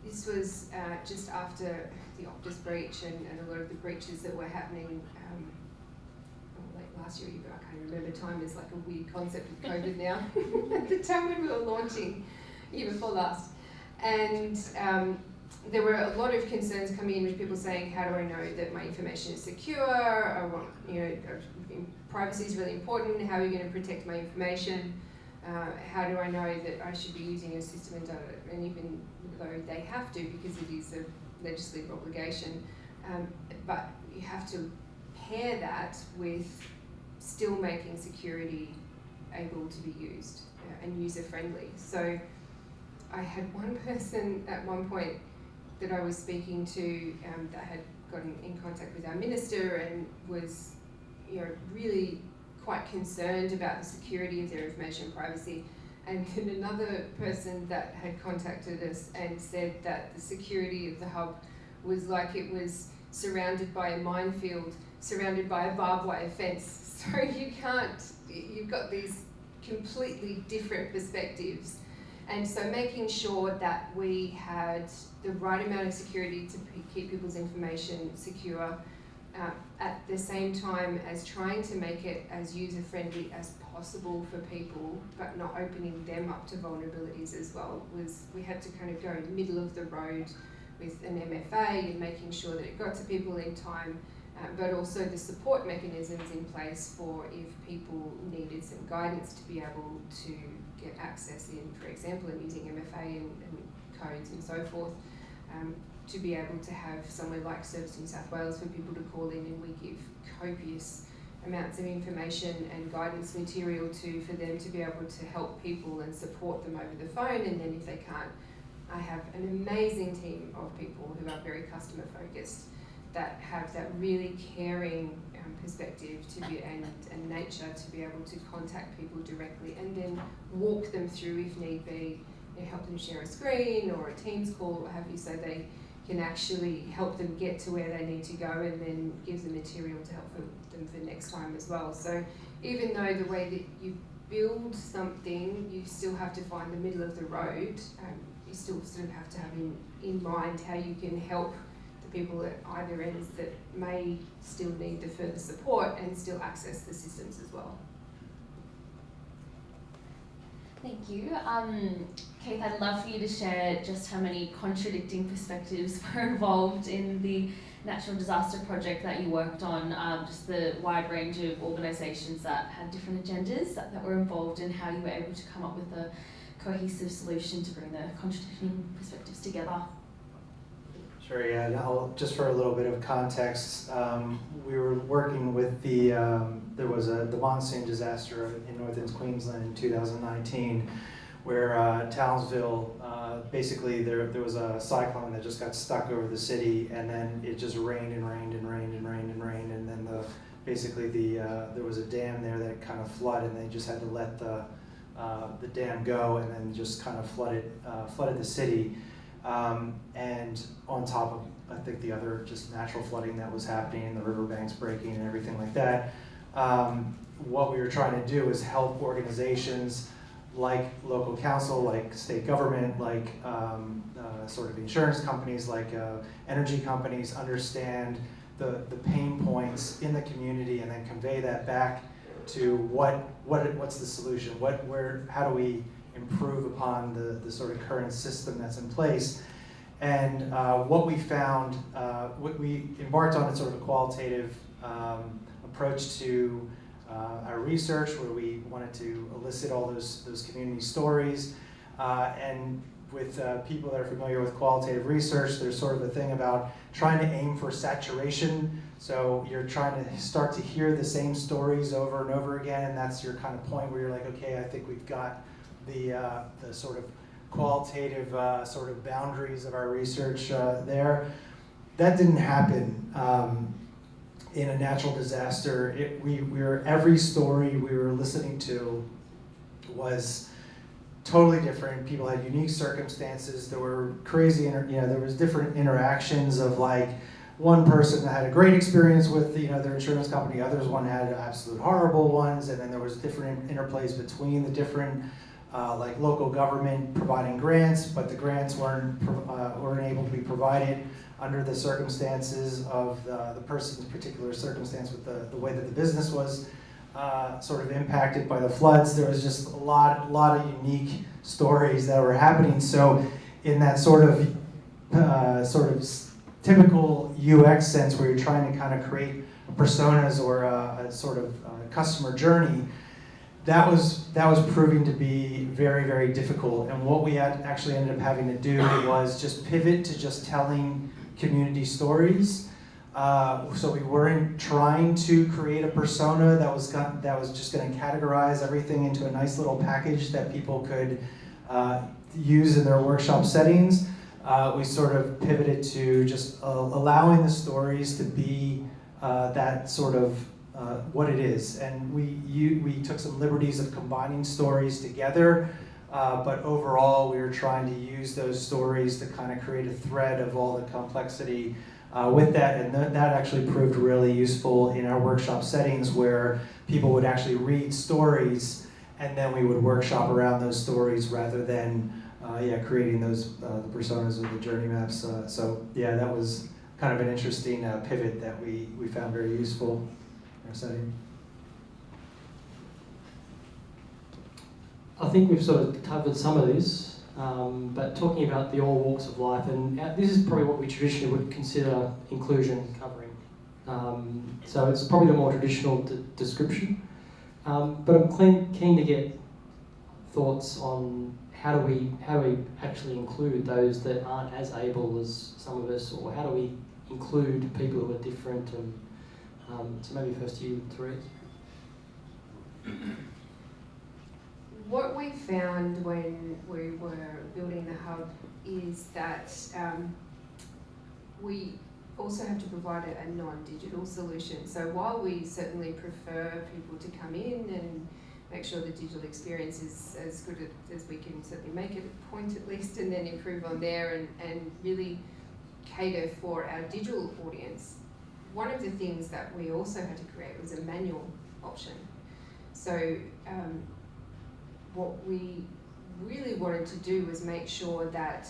this was just after the Optus breach and a lot of the breaches that were happening late last year. I can't remember, time is like a weird concept with COVID now. At the time when we were launching, year before last. And there were a lot of concerns coming in with people saying, how do I know that my information is secure? I want, privacy is really important. How are you going to protect my information? How do I know that I should be using your system and data? And even though they have to, because it is a legislative obligation, but you have to pair that with still making security able to be used and user-friendly. So I had one person at one point that I was speaking to that had gotten in contact with our minister and was really quite concerned about the security of their information and privacy. And then another person that had contacted us and said that the security of the hub was like it was surrounded by a minefield, surrounded by a barbed wire fence. So you've got these completely different perspectives. And so making sure that we had the right amount of security to keep people's information secure, at the same time as trying to make it as user-friendly as possible for people, but not opening them up to vulnerabilities as well, we had to kind of go middle of the road with an MFA and making sure that it got to people in time, but also the support mechanisms in place for if people needed some guidance to be able to get access in, for example, in using MFA and codes and so forth, to be able to have somewhere like Service New South Wales for people to call in, and we give copious amounts of information and guidance material for them to be able to help people and support them over the phone, and then if they can't I have an amazing team of people who are very customer focused, that have that really caring perspective to be and nature to be able to contact people directly and then walk them through if need be, help them share a screen or a Teams call, what have you, so they can actually help them get to where they need to go and then give the material to help them for next time as well. So even though the way that you build something, you still have to find the middle of the road, you still sort of have to have in mind how you can help the people at either ends that may still need the further support and still access the systems as well. Thank you. Keith, I'd love for you to share just how many contradicting perspectives were involved in the natural disaster project that you worked on, just the wide range of organisations that had different agendas that were involved, and how you were able to come up with a cohesive solution to bring the contradicting perspectives together. Sure, yeah. Now, just for a little bit of context, we were working with there was the monsoon disaster in northern Queensland in 2019, where Townsville, basically there was a cyclone that just got stuck over the city, and then it just rained and rained and rained and rained and rained, and then there was a dam there that kind of flooded, and they just had to let the dam go, and then just kind of flooded the city. And on top of, I think, the other just natural flooding that was happening, the riverbanks breaking and everything like that, what we were trying to do is help organizations like local council, like state government, like sort of insurance companies, like energy companies, understand the pain points in the community, and then convey that back to what's the solution, how do we improve upon the sort of current system that's in place. And what we found, we embarked on a sort of a qualitative approach to our research, where we wanted to elicit all those community stories. And with people that are familiar with qualitative research, there's sort of a thing about trying to aim for saturation. So you're trying to start to hear the same stories over and over again, and that's your kind of point where you're like, okay, I think we've got the sort of qualitative sort of boundaries of our research there. That didn't happen in a natural disaster. Every story we were listening to was totally different. People had unique circumstances. There were crazy, there was different interactions of like one person that had a great experience with their insurance company, others one had absolute horrible ones, and then there was different interplays between the different like local government providing grants, but the grants weren't able to be provided under the circumstances of the person's particular circumstance with the way that the business was sort of impacted by the floods. There was just a lot of unique stories that were happening. So in that sort of typical UX sense, where you're trying to kind of create personas or a sort of customer journey, that was proving to be very, very difficult. And what we actually ended up having to do was just pivot to just telling community stories. So we weren't trying to create a persona that was just going to categorize everything into a nice little package that people could use in their workshop settings. We sort of pivoted to just allowing the stories to be that sort of what it is. And we took some liberties of combining stories together, but overall we were trying to use those stories to kind of create a thread of all the complexity with that, and that actually proved really useful in our workshop settings, where people would actually read stories and then we would workshop around those stories rather than creating those the personas or the journey maps. So yeah, that was kind of an interesting pivot that we found very useful in our setting. I think we've sort of covered some of this, but talking about the all walks of life, and this is probably what we traditionally would consider inclusion covering. So it's probably the more traditional description, but I'm keen to get thoughts on how do we actually include those that aren't as able as some of us, or how do we include people who are different? And so maybe first to you, Therese. What we found when we were building the Hub is that we also have to provide a non-digital solution. So while we certainly prefer people to come in and make sure the digital experience is as good as we can certainly make it a point at least, and then improve on there and really cater for our digital audience, one of the things that we also had to create was a manual option. So what we really wanted to do was make sure that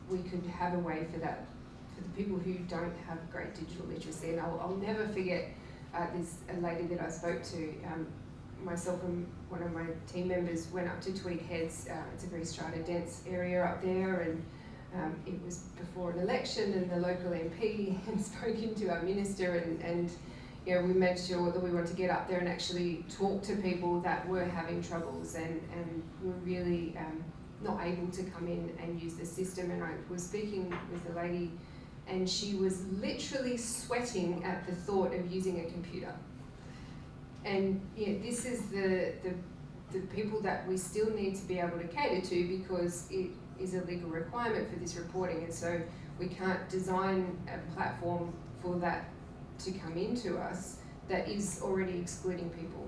we could have a way for that, for the people who don't have great digital literacy. And I'll never forget a lady that I spoke to. Myself and one of my team members went up to Tweed Heads. It's a very strata dense area up there, and it was before an election, and the local MP had spoken to our minister, and you know, we made sure that we wanted to get up there and actually talk to people that were having troubles and were really not able to come in and use the system. And I was speaking with a lady, and she was literally sweating at the thought of using a computer. And you know, this is the people that we still need to be able to cater to, because it is a legal requirement for this reporting, and so we can't design a platform for that to come into us that is already excluding people.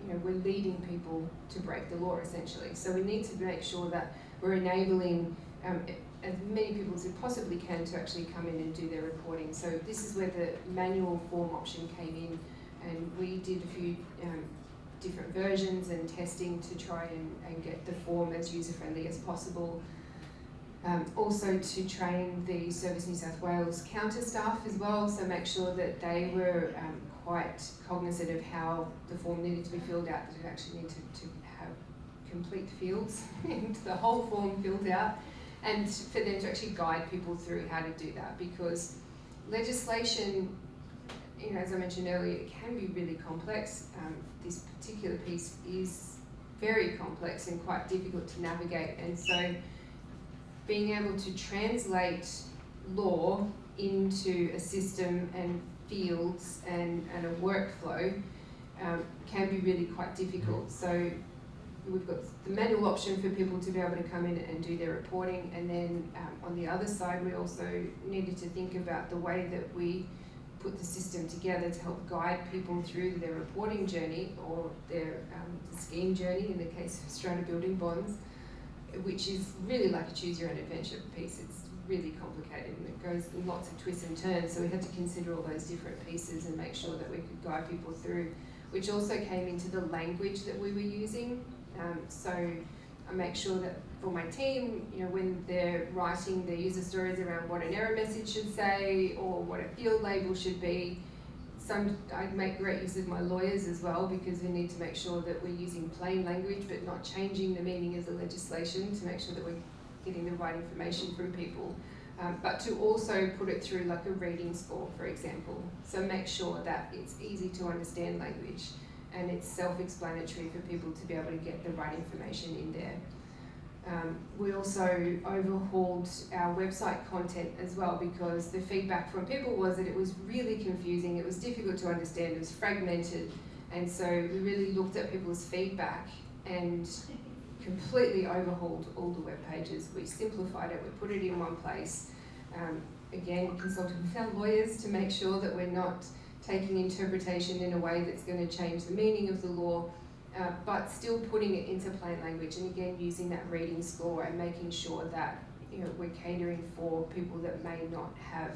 You know, we're leading people to break the law essentially. So we need to make sure that we're enabling as many people as we possibly can to actually come in and do their reporting. So this is where the manual form option came in, and we did a few different versions and testing to try and get the form as user-friendly as possible. Also to train the Service New South Wales counter staff as well, so make sure that they were quite cognizant of how the form needed to be filled out, that it actually needed to have complete fields and the whole form filled out, and for them to actually guide people through how to do that, because legislation, you know, as I mentioned earlier, it can be really complex. This particular piece is very complex and quite difficult to navigate, and so being able to translate law into a system and fields and a workflow can be really quite difficult. So we've got the manual option for people to be able to come in and do their reporting, and then on the other side we also needed to think about the way that we put the system together to help guide people through their reporting journey, or their scheme journey in the case of strata building bonds, which is really like a choose your own adventure piece. It's really complicated and it goes in lots of twists and turns, so we had to consider all those different pieces and make sure that we could guide people through, which also came into the language that we were using. So I make sure that for my team, you know, when they're writing their user stories around what an error message should say or what a field label should be, I make great use of my lawyers as well, because we need to make sure that we're using plain language but not changing the meaning of the legislation, to make sure that we're getting the right information from people. But to also put it through like a reading score, for example. So make sure that it's easy to understand language and it's self-explanatory for people to be able to get the right information in there. We also overhauled our website content as well, because the feedback from people was that it was really confusing, it was difficult to understand, it was fragmented, and so we really looked at people's feedback and completely overhauled all the web pages. We simplified it, we put it in one place. Again, consulted with our lawyers to make sure that we're not taking interpretation in a way that's going to change the meaning of the law, but still putting it into plain language, and again using that reading score and making sure that, you know, we're catering for people that may not have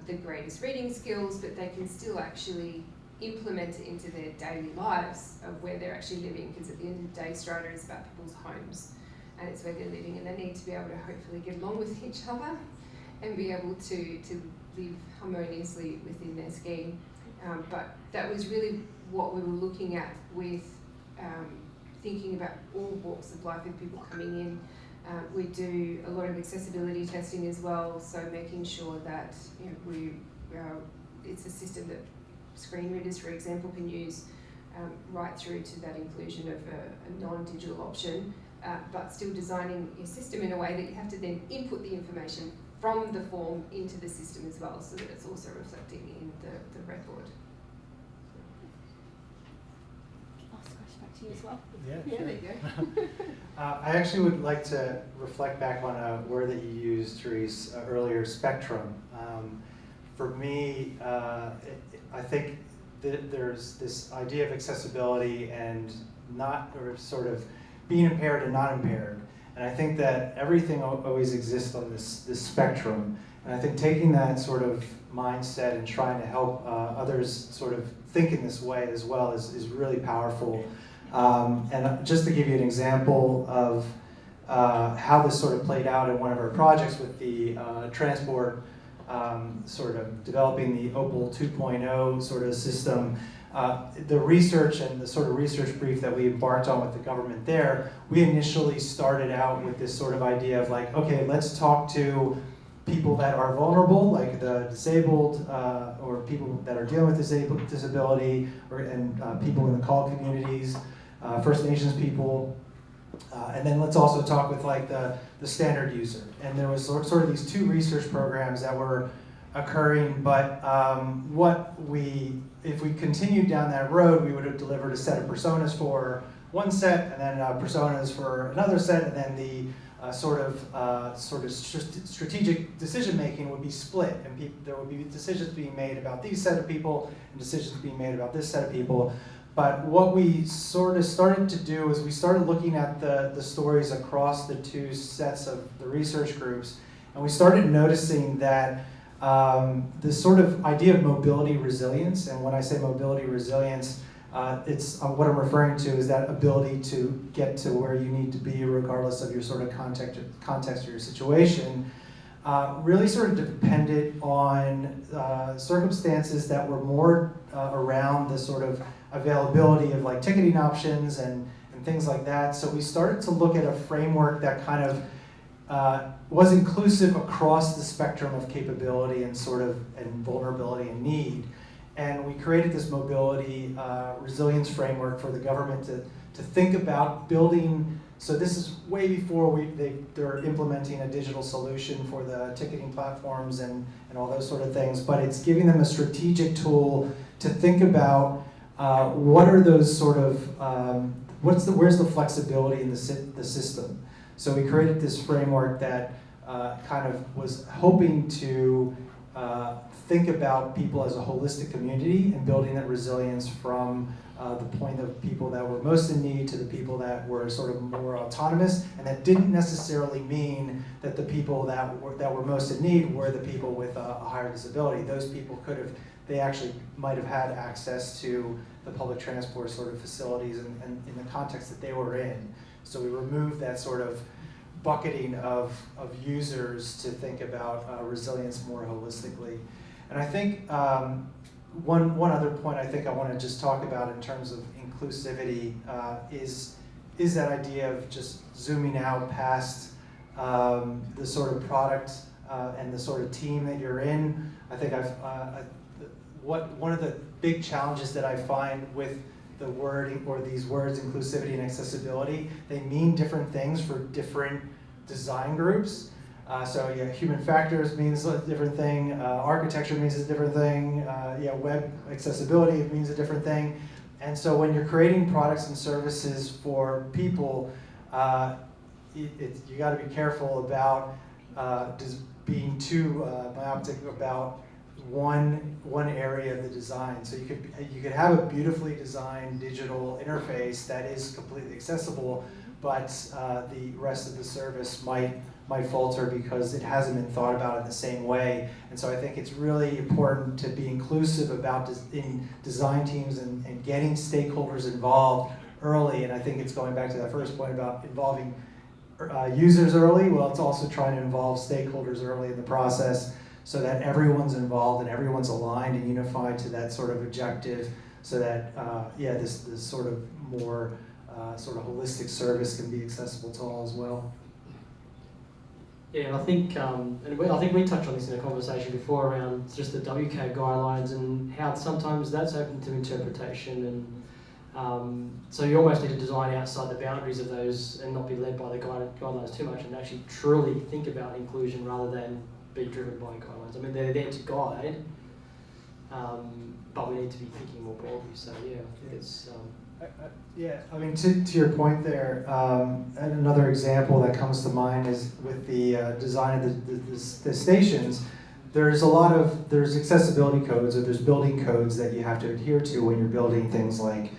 the greatest reading skills, but they can still actually implement it into their daily lives of where they're actually living, because at the end of the day, strata is about people's homes and it's where they're living, and they need to be able to hopefully get along with each other and be able to live harmoniously within their scheme. But that was really what we were looking at with thinking about all walks of life with people coming in. We do a lot of accessibility testing as well, so making sure that, you know, it's a system that screen readers, for example, can use, right through to that inclusion of a non-digital option, but still designing your system in a way that you have to then input the information from the form into the system as well, so that it's also reflecting in the record. to you as well. Yeah, Yeah, sure. there you go. I actually would like to reflect back on a word that you used, Therese, earlier, spectrum. For me, I think that there's this idea of accessibility and or sort of being impaired and not impaired. And I think that everything always exists on this spectrum. And I think taking that sort of mindset and trying to help others sort of think in this way as well is really powerful. And just to give you an example of how this sort of played out in one of our projects with the transport, sort of developing the Opal 2.0 sort of system, the research and the sort of research brief that we embarked on with the government there, we initially started out with this sort of idea of like, okay, let's talk to people that are vulnerable, like the disabled, or people that are dealing with disability, and people in the CALL communities, First Nations people, and then let's also talk with like the standard user. And there was sort of these two research programs that were occurring, but if we continued down that road, we would have delivered a set of personas for one set, and then personas for another set, and then the sort of strategic decision making would be split, and there would be decisions being made about these set of people and decisions being made about this set of people. But what we sort of started to do is we started looking at the stories across the two sets of the research groups, and we started noticing that this sort of idea of mobility resilience, and when I say mobility resilience, it's what I'm referring to is that ability to get to where you need to be regardless of your sort of context or your situation, really sort of depended on circumstances that were more around the sort of availability of like ticketing options and things like that. So we started to look at a framework that kind of was inclusive across the spectrum of capability and sort of and vulnerability and need. And we created this mobility resilience framework for the government to think about building. So this is way before they're implementing a digital solution for the ticketing platforms and all those sort of things, but it's giving them a strategic tool to think about what are those sort of, where's the flexibility in the system. So we created this framework that kind of was hoping to think about people as a holistic community and building that resilience from the point of people that were most in need to the people that were sort of more autonomous, and that didn't necessarily mean that the people that were most in need were the people with a higher disability. Those people they actually might have had access to the public transport sort of facilities and in the context that they were in. So we removed that sort of bucketing of users to think about resilience more holistically. And I think one other point I think I want to just talk about in terms of inclusivity is that idea of just zooming out past the sort of product and the sort of team that you're in. I think one of the big challenges that I find with the word or these words, inclusivity and accessibility, they mean different things for different design groups. So yeah, human factors means a different thing, architecture means a different thing, web accessibility means a different thing. And so when you're creating products and services for people, you got to be careful about just being too myopic about one area of the design. So you could have a beautifully designed digital interface that is completely accessible, but the rest of the service might falter because it hasn't been thought about in the same way. And so I think it's really important to be inclusive about in design teams and getting stakeholders involved early. And I think it's going back to that first point about involving users early. Well, it's also trying to involve stakeholders early in the process so that everyone's involved and everyone's aligned and unified to that sort of objective, so that this sort of more sort of holistic service can be accessible to all as well. Yeah, and I think I think we touched on this in a conversation before around just the WCAG guidelines and how sometimes that's open to interpretation, and so you almost need to design outside the boundaries of those and not be led by the guidelines too much, and actually truly think about inclusion rather than be driven by guidelines. I mean, they're there to guide, but we need to be thinking more broadly. So yeah, I think it's Yeah, I mean, to your point there, and another example that comes to mind is with the design of the stations. There's accessibility codes, or there's building codes that you have to adhere to when you're building things like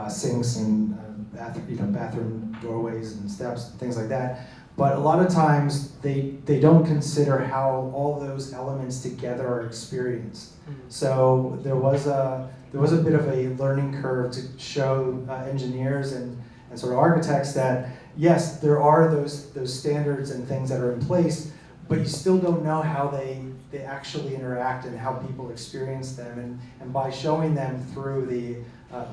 sinks and bathroom doorways and steps and things like that. But a lot of times they don't consider how all those elements together are experienced. So there was a bit of a learning curve to show engineers and sort of architects that yes, there are those standards and things that are in place, but you still don't know how they actually interact and how people experience them. And by showing them through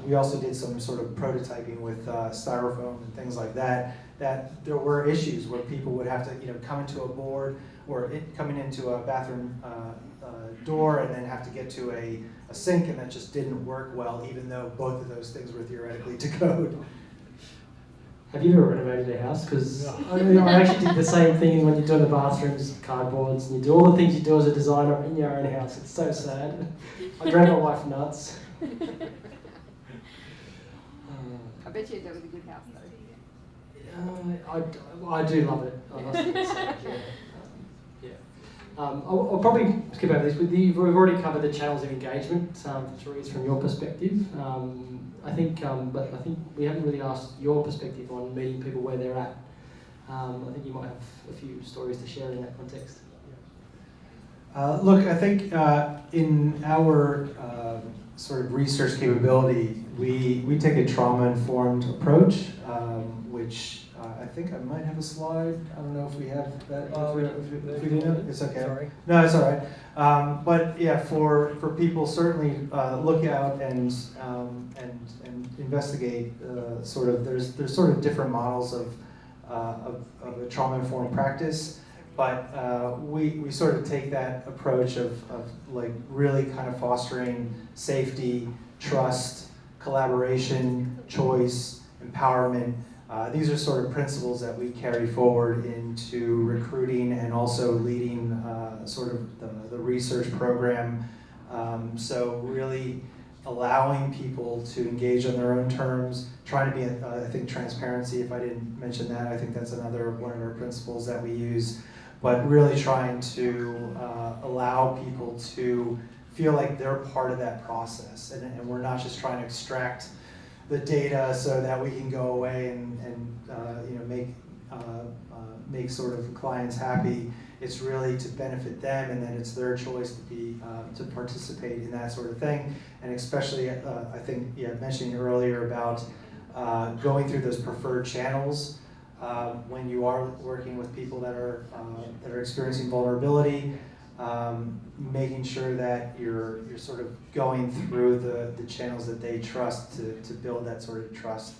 we also did some sort of prototyping with styrofoam and things like that, that there were issues where people would have to come into a board or coming into a bathroom door and then have to get to a sink, and that just didn't work well, even though both of those things were theoretically to code. Have you ever renovated a house? Because I actually did the same thing when you're doing the bathrooms, cardboards, and you do all the things you do as a designer in your own house. It's so sad. I drove my wife nuts. I bet you that was a good house though. I do love it. I must admit, yeah. I'll probably skip over this. We've already covered the channels of engagement, Therese, from your perspective. I think we haven't really asked your perspective on meeting people where they're at. I think you might have a few stories to share in that context. Look, I think in our sort of research capability, we take a trauma-informed approach, which I think I might have a slide. I don't know if we have that. If we do, it's okay. Sorry. No, it's all right. But yeah, for people, certainly look out and investigate. There's sort of different models of a trauma-informed practice. But we sort of take that approach of like really kind of fostering safety, trust, collaboration, choice, empowerment. These are sort of principles that we carry forward into recruiting and also leading sort of the research program. So really allowing people to engage on their own terms, trying to be, I think, transparency, if I didn't mention that, I think that's another one of our principles that we use. But really trying to allow people to feel like they're part of that process, and we're not just trying to extract the data so that we can go away and make sort of clients happy. It's really to benefit them, and then it's their choice to participate in that sort of thing. And especially, I think, mentioning earlier about going through those preferred channels. When you are working with people that are experiencing vulnerability, making sure that you're sort of going through the channels that they trust to build that sort of trust.